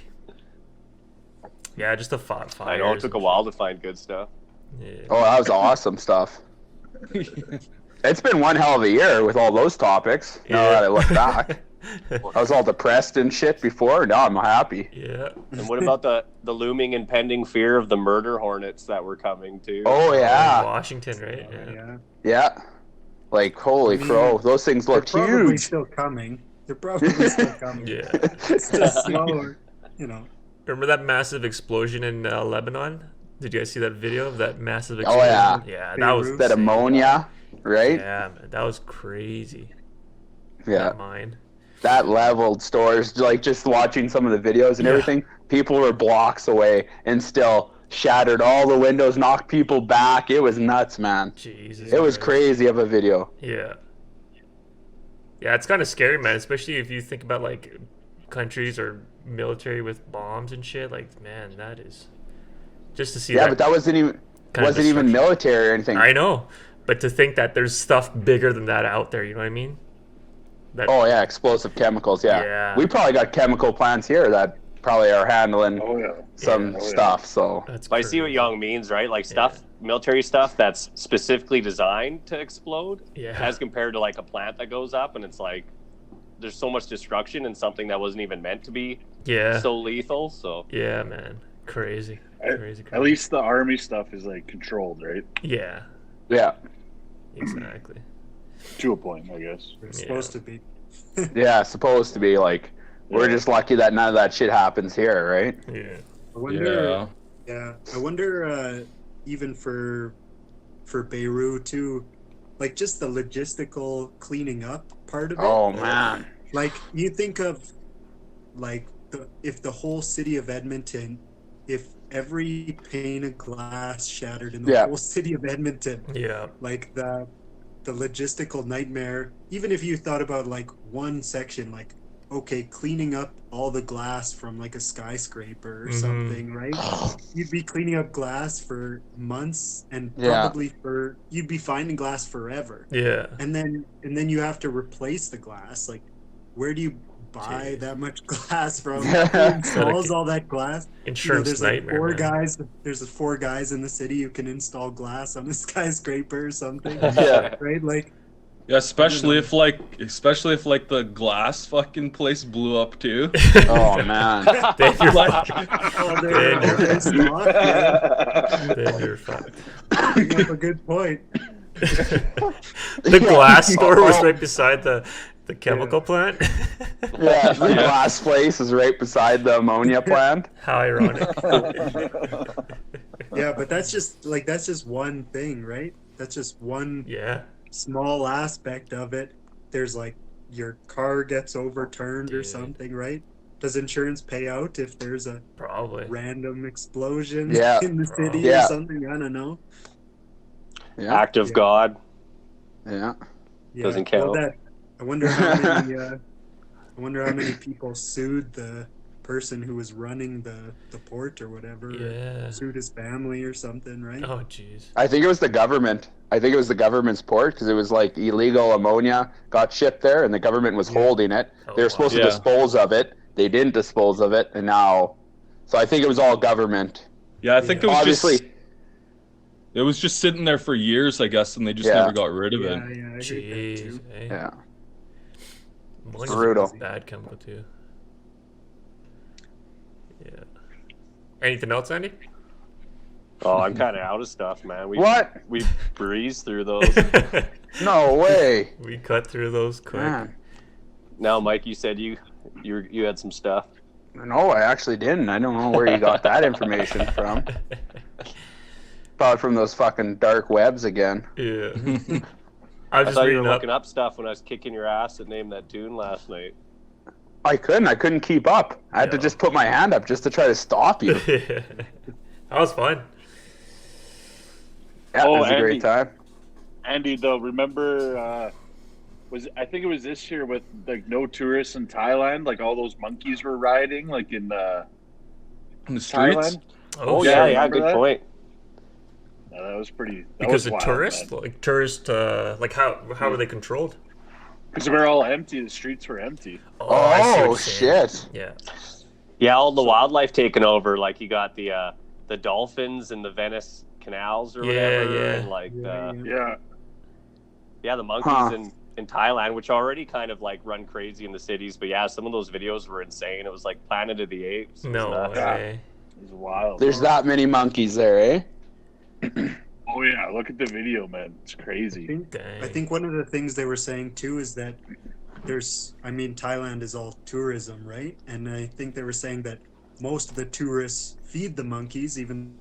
Yeah, just the fire. I know it took a while to find good stuff. Yeah. Oh, that was awesome stuff. It's been one hell of a year with all those topics. Now that I look back, I was all depressed and shit before. Now I'm happy. Yeah. And what about the looming impending fear of the murder hornets that were coming too? Oh yeah, Washington, right? Yeah. yeah. Like holy crow, those things They're looked probably huge. still coming. They're probably still coming. Yeah. It's just slower, you know. Remember that massive explosion in Lebanon? Did you guys see that video of that massive Oh, explosion? yeah. Yeah, that was That ammonia, right? Yeah, man, that was crazy. Yeah. That mine. That leveled stores. Like just watching some of the videos and everything, people were blocks away and still shattered all the windows, knocked people back. It was nuts, man. Jesus. It was Christ. crazy of a video. Yeah. Yeah, it's kind of scary, man. Especially if you think about like countries or military with bombs and shit. Like, man, that is just to see. Yeah, that but that wasn't even kind of even destruction. military or anything. I know, but to think that there's stuff bigger than that out there, you know what I mean? That, Oh yeah, explosive chemicals. Yeah. Yeah. We probably got chemical plants here that probably are handling Oh yeah. some Yeah. Oh, yeah. stuff. So that's But I see what crazy. Young means, right? Like stuff, military stuff that's specifically designed to explode, Yeah. as compared to like a plant that goes up and it's like there's so much destruction in something that wasn't even meant to be Yeah. so lethal. So Yeah, man. Crazy. Crazy. At least the army stuff is like controlled, right? Yeah. yeah, Exactly. To a point, I guess. They're supposed to be. yeah, supposed to be like we're just lucky that none of that shit happens here, right? Yeah. I wonder. Yeah. Yeah, I wonder even for Beirut too, like just the logistical cleaning up part of it. Oh man. Like you think of like if the whole city of Edmonton, if every pane of glass shattered in the Yeah. whole city of Edmonton, Yeah. like the logistical nightmare. Even if you thought about like one section, like okay, cleaning up all the glass from like a skyscraper or Mhm. something, right? You'd be cleaning up glass for months and Yeah. probably you'd be finding glass forever. Yeah. And then you have to replace the glass. Like where do you buy Jeez. that much glass from? Who installs all that glass? Insurance there's like nightmare. four man. guys. There's 4 guys in the city who can install glass on a skyscraper or something. Yeah. Right? Like Yeah, especially if like the glass fucking place blew up too. Oh man. Then you're Like- fucked. oh, Then you're- it's not. Yeah, Then you're fucked. you have a good point. The glass store was right beside the The chemical plant? Yeah, the glass place is right beside the ammonia plant. How ironic. Yeah, but that's just one thing, right? That's just one Yeah. small aspect of it. There's like your car gets overturned or Dude. something, right? Does insurance pay out if there's a Probably. random explosion Yeah. in the city Yeah. or something? I don't know. Yeah, Act of Yeah. God. yeah. Yeah, Doesn't count. I wonder how many. I wonder how many people sued the person who was running the port or whatever. or Yeah. Sued his family or something, right? Oh, jeez. I think it was the government. I think it was the government's port because it was like illegal ammonia got shipped there, and the government was Yeah. holding it. Oh, They were supposed wow. to Yeah. dispose of it. They didn't dispose of it, and now. So I think it was all government. Yeah, I think it was Obviously, just sitting there for years, I guess, and they just Yeah. never got rid of Yeah, it. I heard that Jeez. too. Eh? yeah. Ammonia's Brutal. a bad chemical, too. Yeah. Anything else, Andy? Oh, I'm kind of out of stuff, man. What? We breezed through those. No way. We cut through those quick. Man. Now, Mike, you said you had some stuff. No, I actually didn't. I don't know where you got that information from. Probably from those fucking dark webs again. Yeah. I was I just thought you were reading up. looking up stuff when I was kicking your ass at Name That Tune last night. I couldn't keep up. I had to Yeah. just put my hand up just to try to stop you. That was fun. Yeah, Oh, it was a Andy. great time. Andy, though, remember? I think it was this year with like no tourists in Thailand. Like all those monkeys were riding, like in In the streets? Thailand. Oh, yeah, shit. yeah, remember good that? point. That was pretty. That Because was the wild, tourists, man. like tourist, like how were they controlled? Because we were all empty. The streets were empty. I see what Oh you're saying. shit! Yeah. Yeah, all the wildlife taken over. Like you got the dolphins in the Venice canals or Yeah, whatever, yeah. and like Yeah. the monkeys Huh. in Thailand, which already kind of like run crazy in the cities. But yeah, some of those videos were insane. It was like Planet of the Apes. It was No nuts. way. It was wild. There's that many monkeys there, eh? Oh yeah, look at the video, man. It's I crazy. think Dang. I think one of the things they were saying too is that Thailand is all tourism, right? And I think they were saying that most of the tourists feed the monkeys, even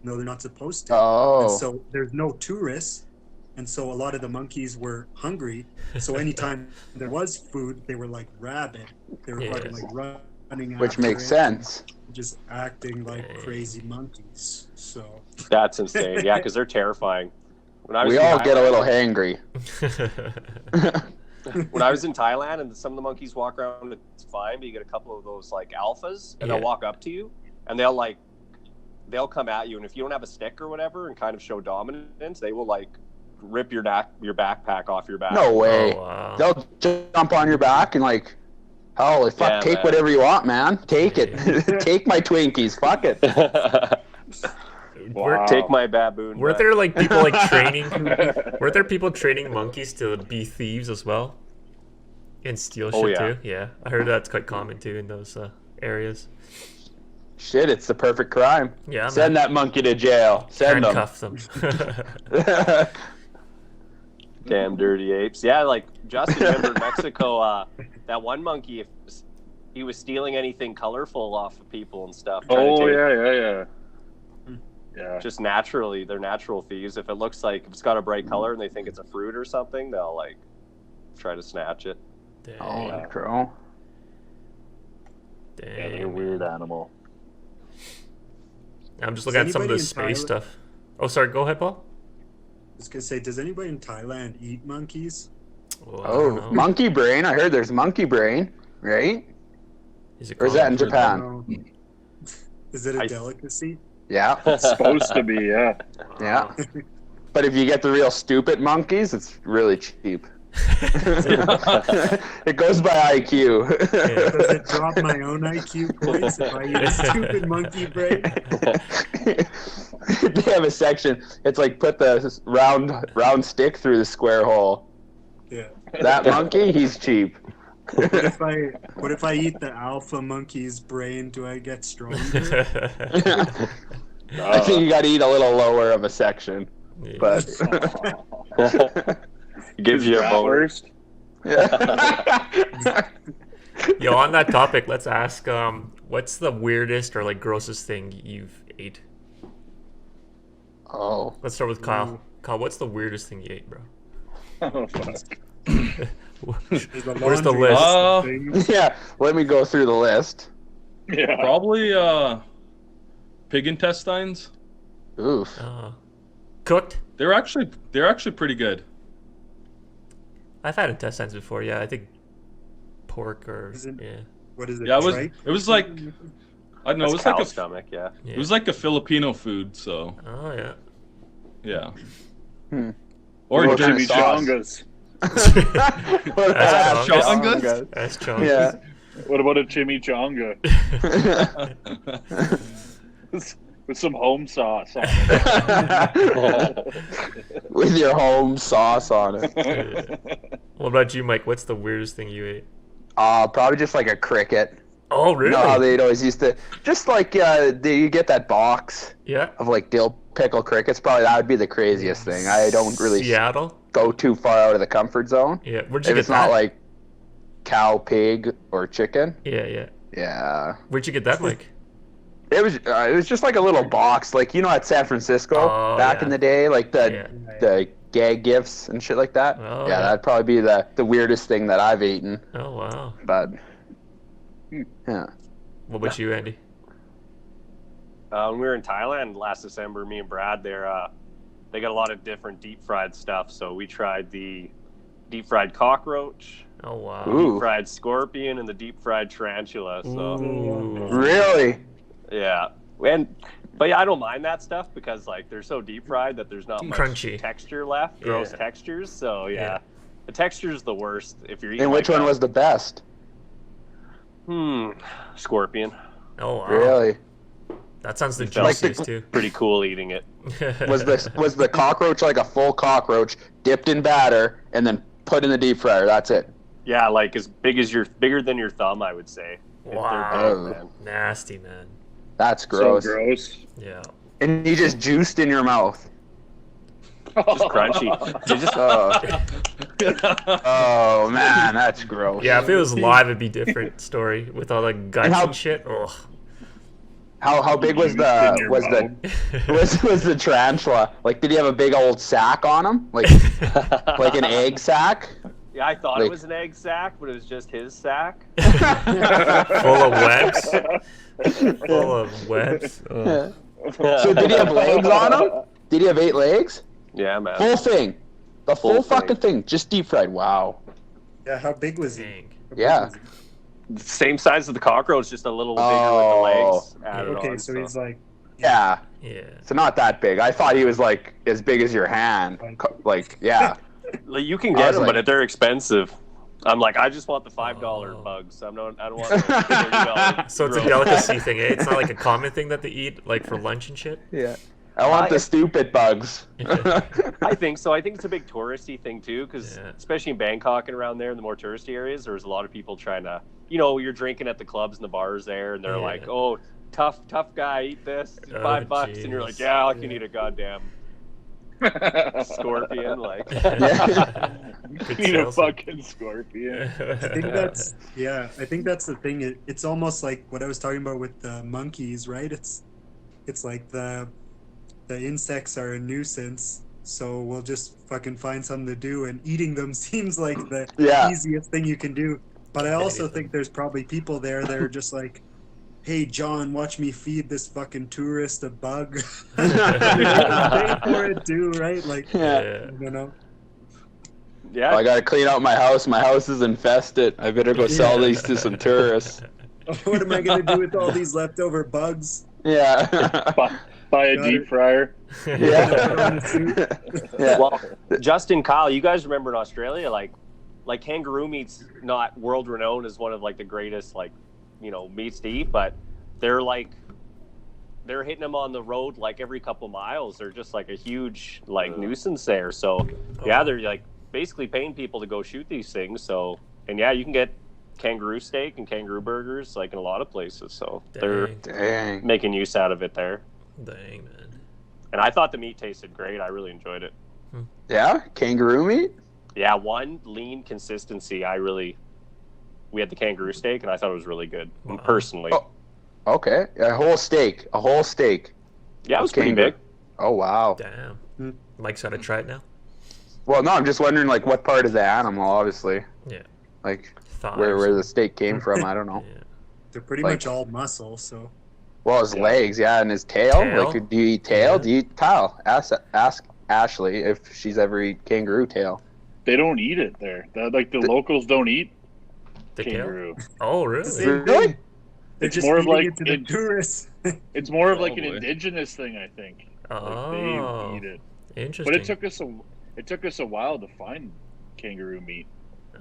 though they're not supposed to. And Oh, so there's no tourists, and so a lot of the monkeys were hungry. So anytime there was food, they were like rabid. They were fucking Yes. like running which after makes it, sense. just acting like Dang. crazy monkeys. So That's insane. Yeah, because they're terrifying. When I was We in all get a Thailand- little hangry. When I was in Thailand and some of the monkeys walk around, it's fine, but you get a couple of those like alphas, and Yeah. they'll walk up to you, and they'll come at you, and if you don't have a stick or whatever and kind of show dominance, they will like rip your backpack off your back. No way. Oh, wow. They'll jump on your back and like, holy fuck, Yeah, take man. whatever you want, man. Take it. Take my Twinkies. Fuck it. Were- Wow. Take my baboon. Weren't back. there like people like training? Weren't there people training monkeys to be thieves as well? And steal shit Oh, yeah. too? Yeah, I heard that's quite common too in those areas. Shit, it's the perfect crime. Yeah, Send that monkey to jail. Send them. handcuff them. Damn dirty apes. Yeah, like Justin, remember in Mexico, that one monkey, if he was stealing anything colorful off of people and stuff. trying to Oh take- yeah. Yeah. Just naturally, they're natural thieves. If if it's got a bright color and they think it's a fruit or something, they'll like try to snatch it. Dang, Holy crow. Yeah, dang, they're a weird animal. I'm just looking at some of anybody the in space Thailand- stuff. Oh, sorry. Go ahead, Paul. I was gonna say, does anybody in Thailand eat monkeys? Well, I don't Oh, know. monkey brain. I heard there's monkey brain, right? Is it Or is that in called- I Japan? don't know. Is it a I- delicacy? Yeah, It's supposed to be, yeah. yeah. But if you get the real stupid monkeys, it's really cheap. It goes by IQ. Does it drop my own IQ points if I eat a stupid monkey brain? They have a section. It's like put the round stick through the square hole. Yeah. That monkey, he's cheap. What if I eat the alpha monkey's brain? Do I get stronger? I think you got to eat a little lower of a section, Yeah. but Gives you a Rat boner. worst? Yeah. Yo, on that topic, let's ask, what's the weirdest or like grossest thing you've ate? Oh. Let's start with Kyle. Kyle, what's the weirdest thing you ate, bro? Oh, fuck. There's a Where's the laundry list? of things. Yeah. Let me go through the list. Yeah. Probably pig intestines. Oof. Cooked? They're actually pretty good. I've had intestines before. Yeah, I think pork or Is it- yeah. What is it? Yeah, tripe? it was like I don't know. That's It was like cow a stomach, yeah. Yeah. it was like a Filipino food. So Oh yeah. yeah. Hmm. Or What kind of Chimichangas. What about Chongas? chongas? That's chunks. Yeah. What about a chimichanga with some home sauce on it? With your home sauce on it. What about you, Mike? What's the weirdest thing you ate? Probably just like a cricket. Oh You really? know how they'd always used to, just like you get that box Yeah. of like dill pickle crickets. Probably that would be the craziest thing. I don't really Seattle. go too far out of the comfort zone. Yeah. Where'd you If get it's that? not like cow, pig, or chicken. Yeah, yeah. Yeah. Where'd you get that, Mike? It was just like a little box, like at San Francisco Oh, back yeah. in the day, like Yeah. the gag gifts and shit like that. Oh, yeah, yeah. that'd probably be the weirdest thing that I've eaten. Oh wow. But yeah, What about you, Andy? When we were in Thailand last December, me and Brad, they got a lot of different deep fried stuff. So we tried the deep fried cockroach, Oh wow. Ooh. deep fried scorpion, and the deep fried tarantula. So Ooh. really. yeah, but yeah, I don't mind that stuff because like they're so deep fried that there's not much Crunchy. texture left, gross Yeah. textures. So yeah, Yeah. the texture's the worst if you're eating. And which like one that. was the best? Scorpion. Oh wow. Really? That sounds the Like the- juiciest too. Pretty cool eating it. Was the cockroach like a full cockroach dipped in batter and then put in the deep fryer? That's it. Yeah, like bigger than your thumb, I would say. If they're Wow. big, man. Nasty, man. That's So gross. gross. Yeah. And you just juiced in your mouth. Just crunchy. You just Oh man, that's gross. Yeah, if it was live, it'd be different story with all the guts And and, how- shit. Oh. How big was Juiced in the your was the mouth. was the tarantula? Like, did he have a big old sack on him, like an egg sack? Yeah, I thought Like- it was an egg sack, but it was just his sack. Full of webs. Full of webs. Ugh. So did he have legs on him? Did he have 8 legs? Yeah, man. Full thing, the full Full thing. fucking thing, just deep fried. Wow. Yeah, how big was he? Dang. How big Yeah. was he? Same size as the cockroach, just a little bigger Oh. with the legs added Okay, on. so he's like, Yeah. Yeah. So not that big. I thought he was like as big as your hand. Like, yeah. Like, you can I get was them, like- but they're expensive. I'm like, I just want the $5 Oh. bugs. I don't want the $30. So it's a grilled. delicacy thing, eh? It's not like a common thing that they eat, like for lunch and shit. Yeah. I want the stupid bugs. I think so. I think it's a big touristy thing too, because Yeah. especially in Bangkok and around there, in the more touristy areas, there's a lot of people trying to, you're drinking at the clubs and the bars there, and they're Yeah. like, "Oh, tough guy, eat this, Oh, $5," and you're like, jeez. "Yeah, I can eat a goddamn scorpion." Like, Good Need a sales. fucking scorpion. I think that's the thing. It's almost like what I was talking about with the monkeys, right? It's like the insects are a nuisance, so we'll just fucking find something to do, and eating them seems like the Yeah. easiest thing you can do. But I also Anything. think there's probably people there that are just like, "Hey, John, watch me feed this fucking tourist a bug." They pay for it too, right? Like, Yeah. Yeah. I don't know. yeah, I gotta clean out my house. My house is infested. I better go sell these to some tourists. What am I gonna do with all these leftover bugs? Yeah. Buy a Got deep it. fryer. Yeah. Yeah. Well, Justin, Kyle, you guys remember in Australia, like kangaroo meat's not world renowned as one of like the greatest meats to eat, but they're hitting them on the road like every couple miles. They're just like a huge nuisance there. So yeah, they're like basically paying people to go shoot these things. So, and yeah, you can get kangaroo steak and kangaroo burgers like in a lot of places. So they're Dang. Dang. making use out of it there. Dang, man. And I thought the meat tasted great. I really enjoyed it. Yeah? Kangaroo meat? Yeah, one lean consistency. We had the kangaroo steak, and I thought it was really good. Wow. Personally, Oh. Okay, a whole steak. yeah, it was pretty kangaroo. big. Oh wow. Damn. Mike's got to try it now. Well, no, I'm just wondering like what part of the animal, obviously. Yeah. Like Thigh where or the steak came from. I don't know. something. Yeah. They're pretty Like- much all muscle, so Well, his Yeah. legs, yeah, and his tail. Tail? Like, do you eat tail? Yeah. Do you eat Kyle? Ask Ashley if she's ever eat kangaroo tail. They don't eat it there. The locals don't eat The tail? kangaroo. Oh, It's the really? same Really? thing. They're It's just more of feeding like it to the tourists. It's more of like an Probably. indigenous thing, I think. Like Oh, they eat it. interesting. But it took us a while to find kangaroo meat.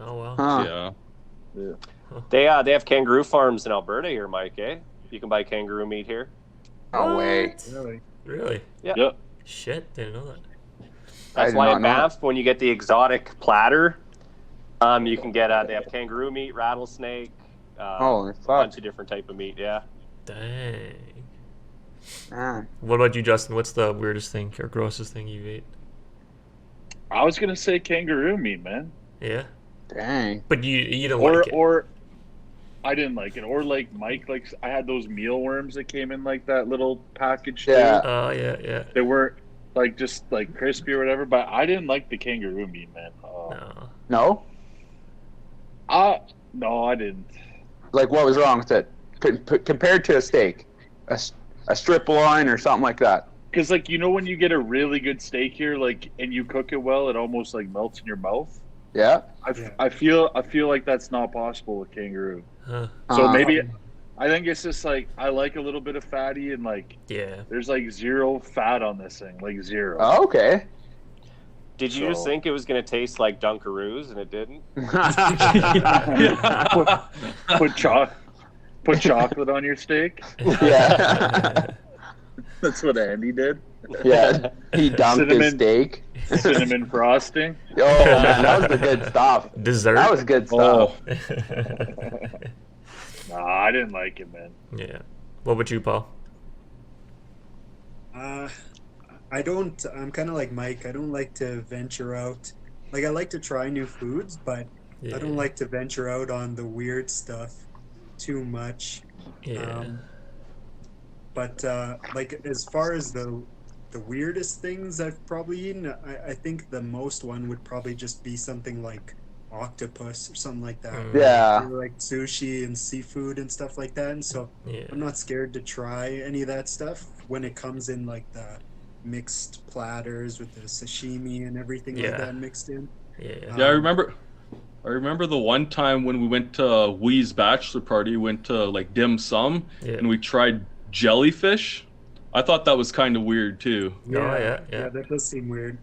Oh, wow. Huh. Yeah. They have kangaroo farms in Alberta here, Mike. Eh? You can buy kangaroo meat here. No way. What? Really? Really? Yeah. Yep. Shit, didn't know that. That's did why not in know Banff, when you get the exotic platter, you can get they have kangaroo meat, rattlesnake, Holy a fuck. bunch of different type of meat. Yeah. Dang. Ah. What about you, Justin? What's the weirdest thing or grossest thing you've ate? I was gonna say kangaroo meat, man. Yeah, Dang. but you don't like it. Or I didn't like it. Or like Mike, like I had those mealworms that came in like that little package. Yeah. Too. Oh, yeah. They were like just like crispy or whatever, but I didn't like the kangaroo meat, man. No. No? No, I didn't. Like, what was wrong with it? Compared to a steak? A strip loin or something like that? Because like when you get a really good steak here, like and you cook it well, it almost like melts in your mouth. Yeah? I feel like that's not possible with kangaroo. Huh. So Uh, maybe I think it's just like I like a little bit of fatty and like Yeah. there's like zero fat on this thing, like zero. Oh, okay. Did you just So- think it was going to taste like Dunkaroos and it didn't? Put chocolate on your steak. Yeah. That's what Andy did. Yeah. He dunked his Cinnamon. steak. Cinnamon frosting. Oh, man, that was the good stuff. Dessert. That was good stuff. Nah, I didn't like it, man. Yeah. What about you, Paul? I'm kind of like Mike. I don't like to venture out. Like, I like to try new foods, but Yeah. I don't like to venture out on the weird stuff too much. Yeah. But like, as far as the weirdest things I've probably eaten, I think the most one would probably just be something like octopus or something like that. Yeah. Like sushi and seafood and stuff like that. And so Yeah. I'm not scared to try any of that stuff when it comes in like the mixed platters with the sashimi and everything like Yeah. that mixed in. Yeah. Yeah, I remember the one time when we went to Wee's bachelor party, went to like dim sum, Yeah. and we tried jellyfish. I thought that was kind of weird too. Yeah. That does seem weird.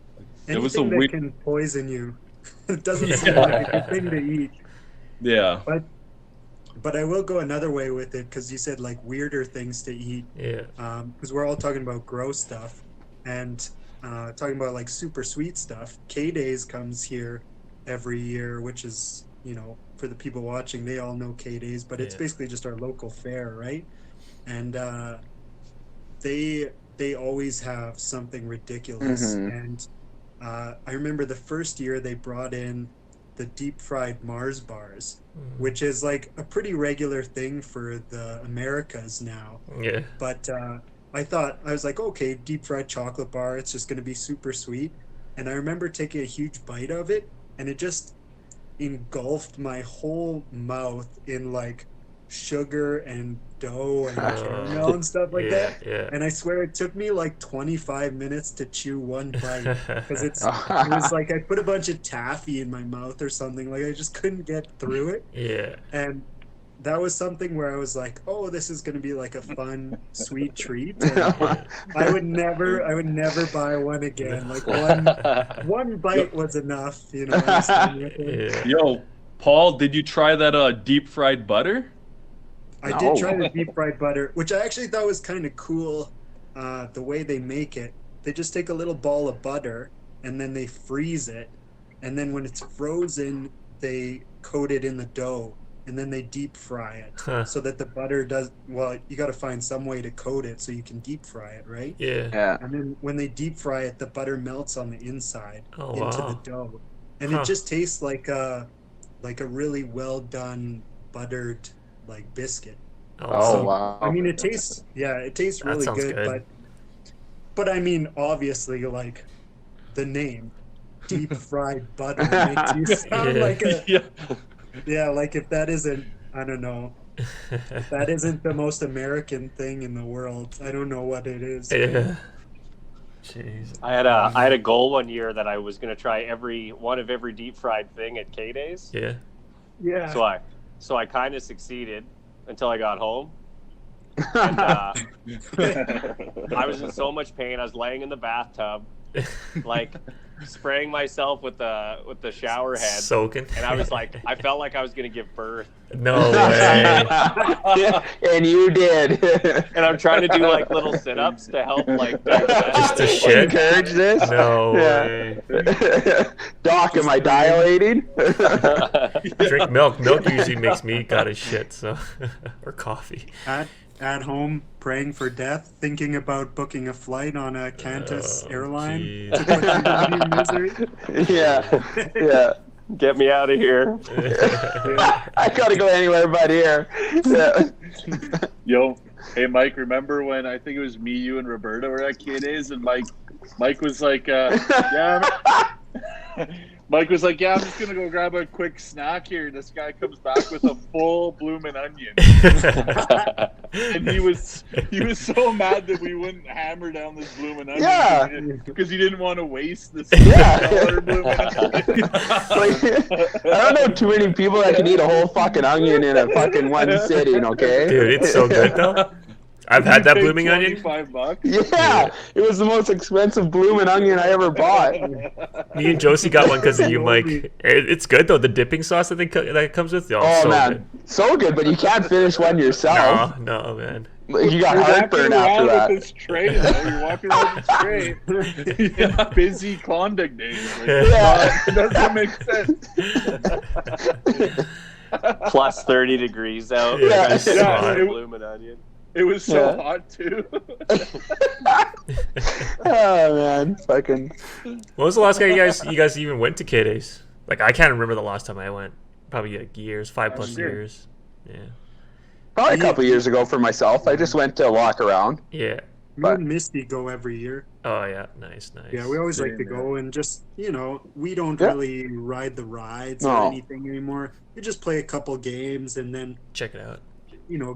It was a Anything that weird- can poison you. It doesn't seem like a good thing to eat. Yeah. But I will go another way with it because you said like weirder things to eat. Yeah. Because we're all talking about gross stuff and talking about like super sweet stuff. K-Days comes here every year, which is, for the people watching, they all know K-Days, but it's Yeah. basically just our local fair, right? And they always have something ridiculous. Mhm. And I remember the first year they brought in the deep fried Mars bars, which is like a pretty regular thing for the Americas now. Yeah. But I was like, okay, deep fried chocolate bar, it's just going to be super sweet. And I remember taking a huge bite of it, and it just engulfed my whole mouth in like sugar and dough and caramel and stuff like that. Yeah. And I swear it took me like 25 minutes to chew one bite because it was like I put a bunch of taffy in my mouth or something. Like I just couldn't get through it. Yeah. And that was something where I was like, oh, this is going to be like a fun, sweet treat. And I would never buy one again. Like one bite was enough, I was done with it. Yeah. Yo, Paul, did you try that deep fried butter? I did try the deep fried butter, which I actually thought was kind of cool. The way they make it, they just take a little ball of butter and then they freeze it, and then when it's frozen, they coat it in the dough, and then they deep fry it Huh. so that the butter does. Well, you got to find some way to coat it so you can deep fry it, right? Yeah. Yeah. And then when they deep fry it, the butter melts on the inside Oh, into wow. the dough. and Huh. it just tastes like a really well done buttered like biscuit. Oh, So, wow. I mean, it tastes That really sounds good, good. but I mean, obviously, like the name, deep fried butter, makes you sound Yeah. like a Yeah. like if that isn't, I don't know, if that isn't the most American thing in the world, I don't know what it is. Yeah. Jeez. I had a goal one year that I was going to try every deep fried thing at K Days. Yeah. Yeah. So I kind of succeeded until I got home. And I was in so much pain. I was laying in the bathtub, like spraying myself with the shower head. Soaking. And I was like, I felt like I was going to give birth. No way. And you did. And I'm trying to do like little sit-ups to help like Just to shit. Encourage this. No Yeah. way. Doc, am I dilating? Drink milk. Milk usually makes me gotta shit, so or coffee. At home, praying for death, thinking about booking a flight on a Qantas Oh, airline jeez. to put you out of your misery. Yeah. Get me out of here. I gotta go anywhere but here. Yeah. Yo, hey Mike, remember when I think it was me, you, and Roberta were at K-Days, and Mike was like, yeah. Mike was like, yeah, I'm just gonna go grab a quick snack here. And this guy comes back with a full bloomin' onion, and he was so mad that we wouldn't hammer down this bloomin' onion. Yeah. Because he didn't want to waste this Yeah. $6 bloomin' onion. Like, I don't know too many people that can eat a whole fucking onion in a fucking one sitting, okay? Dude, it's so good though. I've had that Paid blooming onion. $25. Yeah, it was the most expensive blooming onion I ever bought. Me and Josie got one because of you, Mike. It's good though. The dipping sauce that that it comes with. Oh so man, so good, but you can't finish one yourself. Good. No, man. You got You're heartburn walking after around that. with this tray, though. You're walking around with this tray. Yeah. Busy Klondike days. Like, Yeah. it doesn't make sense. Plus 30 degrees out. Yeah, it's hot. it- Bloomin' onion. It was so Yeah. hot too. Oh man, fucking. When was the last time you guys even went to K-Days? Like I can't remember the last time I went. Probably like years, 5+ year. years. Yeah. Probably a couple years ago for myself. I just went to walk around. Yeah. Me and Misty go every year. Oh yeah. Nice. Yeah, we always like to Same, go and just, we don't Yeah. really ride the rides No. or anything anymore. We just play a couple games and then, check it out.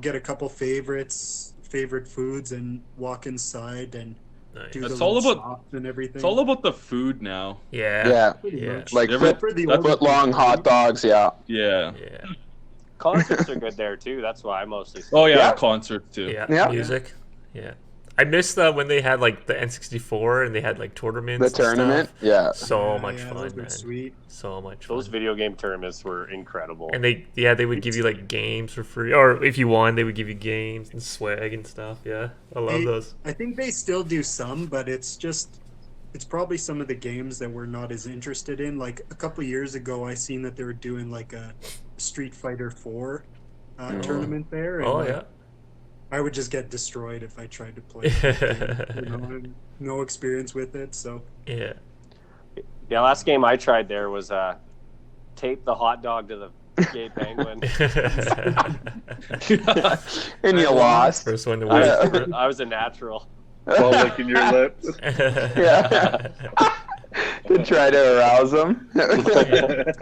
get a couple favorite foods and walk inside and Nice. do That's the all little about- shops and everything. It's all about the food now. Yeah. Yeah, Pretty Yeah. much. like Never- For the that's older foot long people, hot dogs. Yeah. Yeah. Yeah. Concerts are good there too. That's why I mostly. Oh yeah, Yeah. concert too. Yeah. Yeah. Music. Yeah. I missed when they had like the N64 and they had like tournaments. The and stuff. tournament. Yeah. So yeah, much yeah, fun, those were man. sweet. So much fun. Those video game tournaments were incredible. And they would give you like games for free, or if you won, they would give you games and swag and stuff. Yeah, I love They- those. I think they still do some, but it's probably some of the games that we're not as interested in. Like a couple years ago, I seen that they were doing like a Street Fighter 4 tournament there. And Oh like, yeah. I would just get destroyed if I tried to play. that game, I have no experience with it, so Yeah. Yeah, last game I tried there was tape the hot dog to the gay penguin. And you lost. First one to I win. was, I was a natural. While licking your lips. Yeah. To try to arouse them. To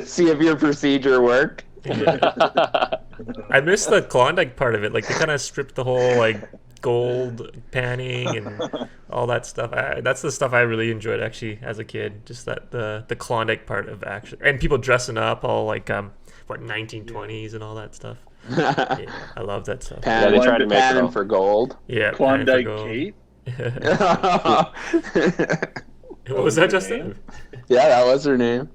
see if your procedure worked. I missed the Klondike part of it. Like they kind of stripped the whole like gold panning and all that stuff. That's the stuff I really enjoyed actually as a kid. Just that the Klondike part of action and people dressing up all like 1920s and all that stuff. Yeah, I love that stuff. Yeah, they tried to make it Panning all- for gold. Yeah, Klondike Panning for Kate. gold. What was that, Justin? Yeah, that was her name.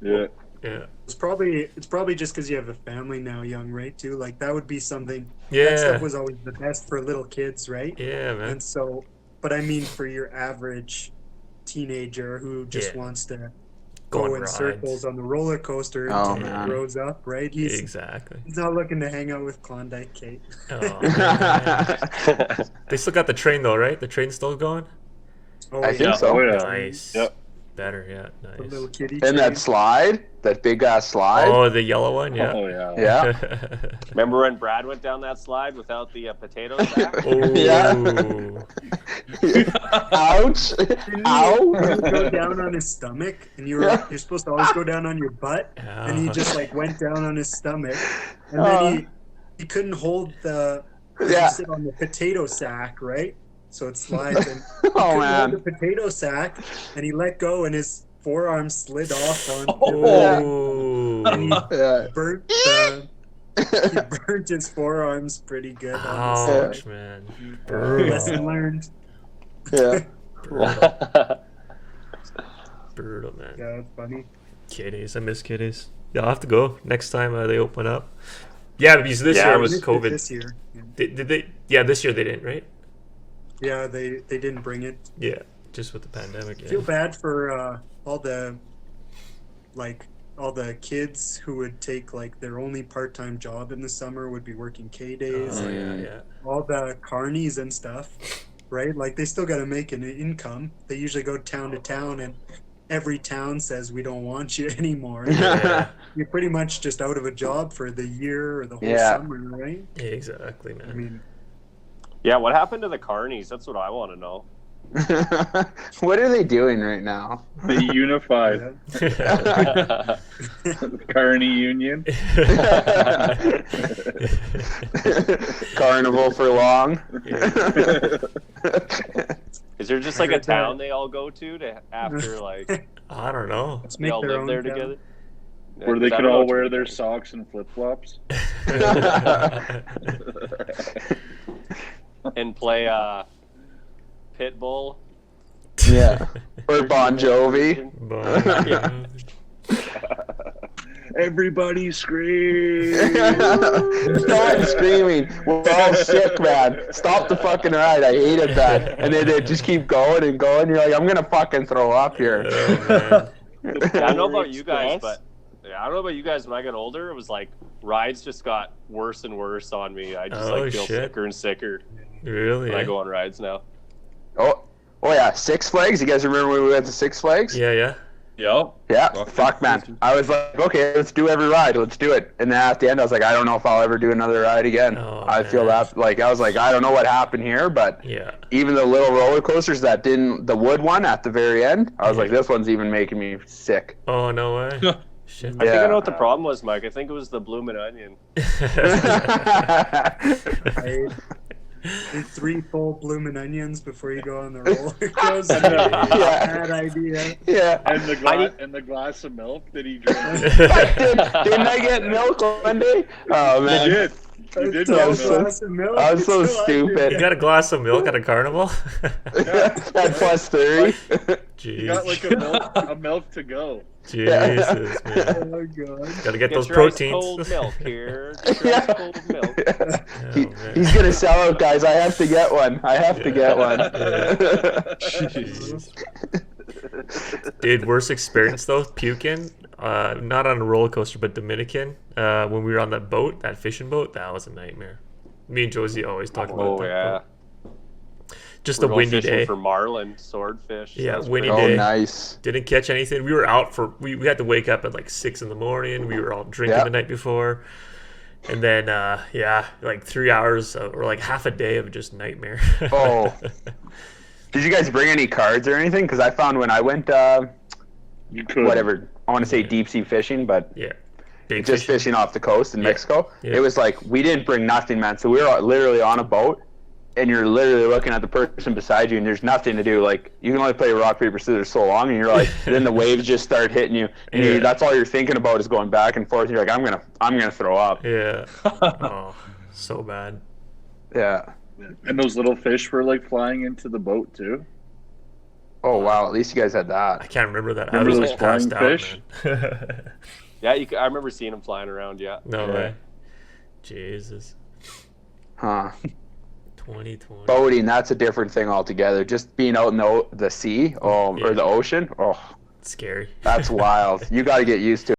Yeah. Yeah. it's probably just because you have a family now, Young, right? Too like that would be something. That Yeah. stuff was always the best for little kids, right? Yeah, man. And so, but I mean, for your average teenager who just Yeah. wants to Go go on in rides. circles on the roller coaster Oh, until he man. grows up, right? He's Exactly. not looking to hang out with Klondike Kate. Oh, man. They still got the train though, right? The train's still going? Oh, I think so. Oh, yeah. Nice. Yep. Better, yeah. The Nice. little kitty And train. that slide, that big ass slide. Oh, the yellow one, yeah. Oh yeah. Yeah. Remember when Brad went down that slide without the potato sack? Yeah. Ooh. Ouch. Didn't Ow. you go down on his stomach, and you're supposed to always go down on your butt, and he just like went down on his stomach, and then he couldn't hold the Yeah. you sit on the potato sack, right? So it slides, and he Oh couldn't hold man. the potato sack, and he let go, and his forearm slid off on Ooh. and he Yeah. he burnt his forearms pretty good on the Ouch, man. sack. Brutal. Lesson learned. Yeah. Brutal, man. Yeah, that's funny. Kitties, I miss kitties. Yeah, I'll have to go next time they open up. Yeah, because this Yeah, year it was Missed it COVID. this year. Yeah. Did they? Yeah, this year they didn't, right? Yeah, they didn't bring it. Yeah, just with the pandemic. I Yeah. feel bad for all the kids who would take like their only part-time job in the summer would be working K days. Oh, yeah, yeah. All the carnies and stuff, right? Like they still got to make an income. They usually go town to town, and every town says we don't want you anymore. Yeah. You're pretty much just out of a job for the year or the whole Yeah. summer, right? Yeah, exactly, man. I mean, Yeah, what happened to the carnies? That's what I want to know. What are they doing right now? The unified yeah. Carney Union. Carnival for long. Is there just like a town they all go to after like I don't know. Let's they make all their live own there town. together? Where they Because I could don't know all too wear many their carnies. socks and flip flops. And play Pitbull. Yeah. Or Bon Jovi. But, Yeah. Everybody scream! Stop screaming. We're all sick, man. Stop the fucking ride. I hated that. And then they just keep going and going. You're like, I'm going to fucking throw up here. oh, man. I don't know about you guys, Express? but I don't know about you guys. When I got older, it was like rides just got worse and worse on me. I just Oh, like feel shit. sicker and sicker Really? when I eh? go on rides now. Oh yeah, Six Flags. You guys remember when we went to Six Flags? Yeah, yeah. Yep. Yeah, Fucking fuck, man. I was like, okay, let's do every ride. Let's do it. And then at the end, I was like, I don't know if I'll ever do another ride again. Oh, I feel man. that, like, I was like, I don't know what happened here, but Yeah. even the little roller coasters that didn't, the wood one at the very end, I was like, this one's even making me sick. Oh, no way. Shit. I think I Yeah. know what the problem was, Mike. I think it was the bloomin' onion. I eat 3 full bloomin' onions before you go on the roller coaster. Yeah. Bad idea. Yeah. And the glass of milk that he drank. Didn't I get milk one day? Oh, You man. did. You did Throw I get a was milk. glass of milk. I was so It's stupid. You got a glass of milk at a carnival? At plus 30. You got like Jeez. a milk to go. Jesus, man. Oh god. Gotta get Get those your ice proteins. cold milk here. Get your Yeah. ice cold milk. Oh, man. He's gonna sell out, guys. I have to get one. I have to get one. Jeez. Dude, worst experience though, puking. Not on a roller coaster, but Dominican. When we were on that boat, that fishing boat, that was a nightmare. Me and Josie always talk about Oh that. yeah. boat. Just We're a going windy fishing day. for marlin, swordfish. Yeah, Sounds windy pretty- Oh, day. nice. Didn't catch anything. We were out for we had to wake up at like 6 a.m. We were all drinking Yeah. the night before. And then like 3 hours or like half a day of just nightmare. Oh. Did you guys bring any cards or anything? Because I found when I went, You could. whatever, I want to say deep sea fishing, but Yeah. Big just fish. fishing off the coast in Yeah. Mexico. Yeah. It was like we didn't bring nothing, man. So we were literally on a boat, and you're literally looking at the person beside you, and there's nothing to do. Like you can only play rock paper scissors so long, and you're like, then the waves just start hitting you, and Yeah. that's all you're thinking about is going back and forth. And you're like, I'm gonna throw up. Yeah. Oh, so bad. Yeah. And those little fish were like flying into the boat too. Oh wow, at least you guys had I that. can't remember that. Remember I was those like passed flying out, fish? man. Yeah, I remember seeing them flying around. Yeah. No Yeah. way. Jesus. Huh. 2020. Boating, that's a different thing altogether. Just being out in the sea, or Yeah. the ocean, oh, Scary. that's wild. You got to get used to it.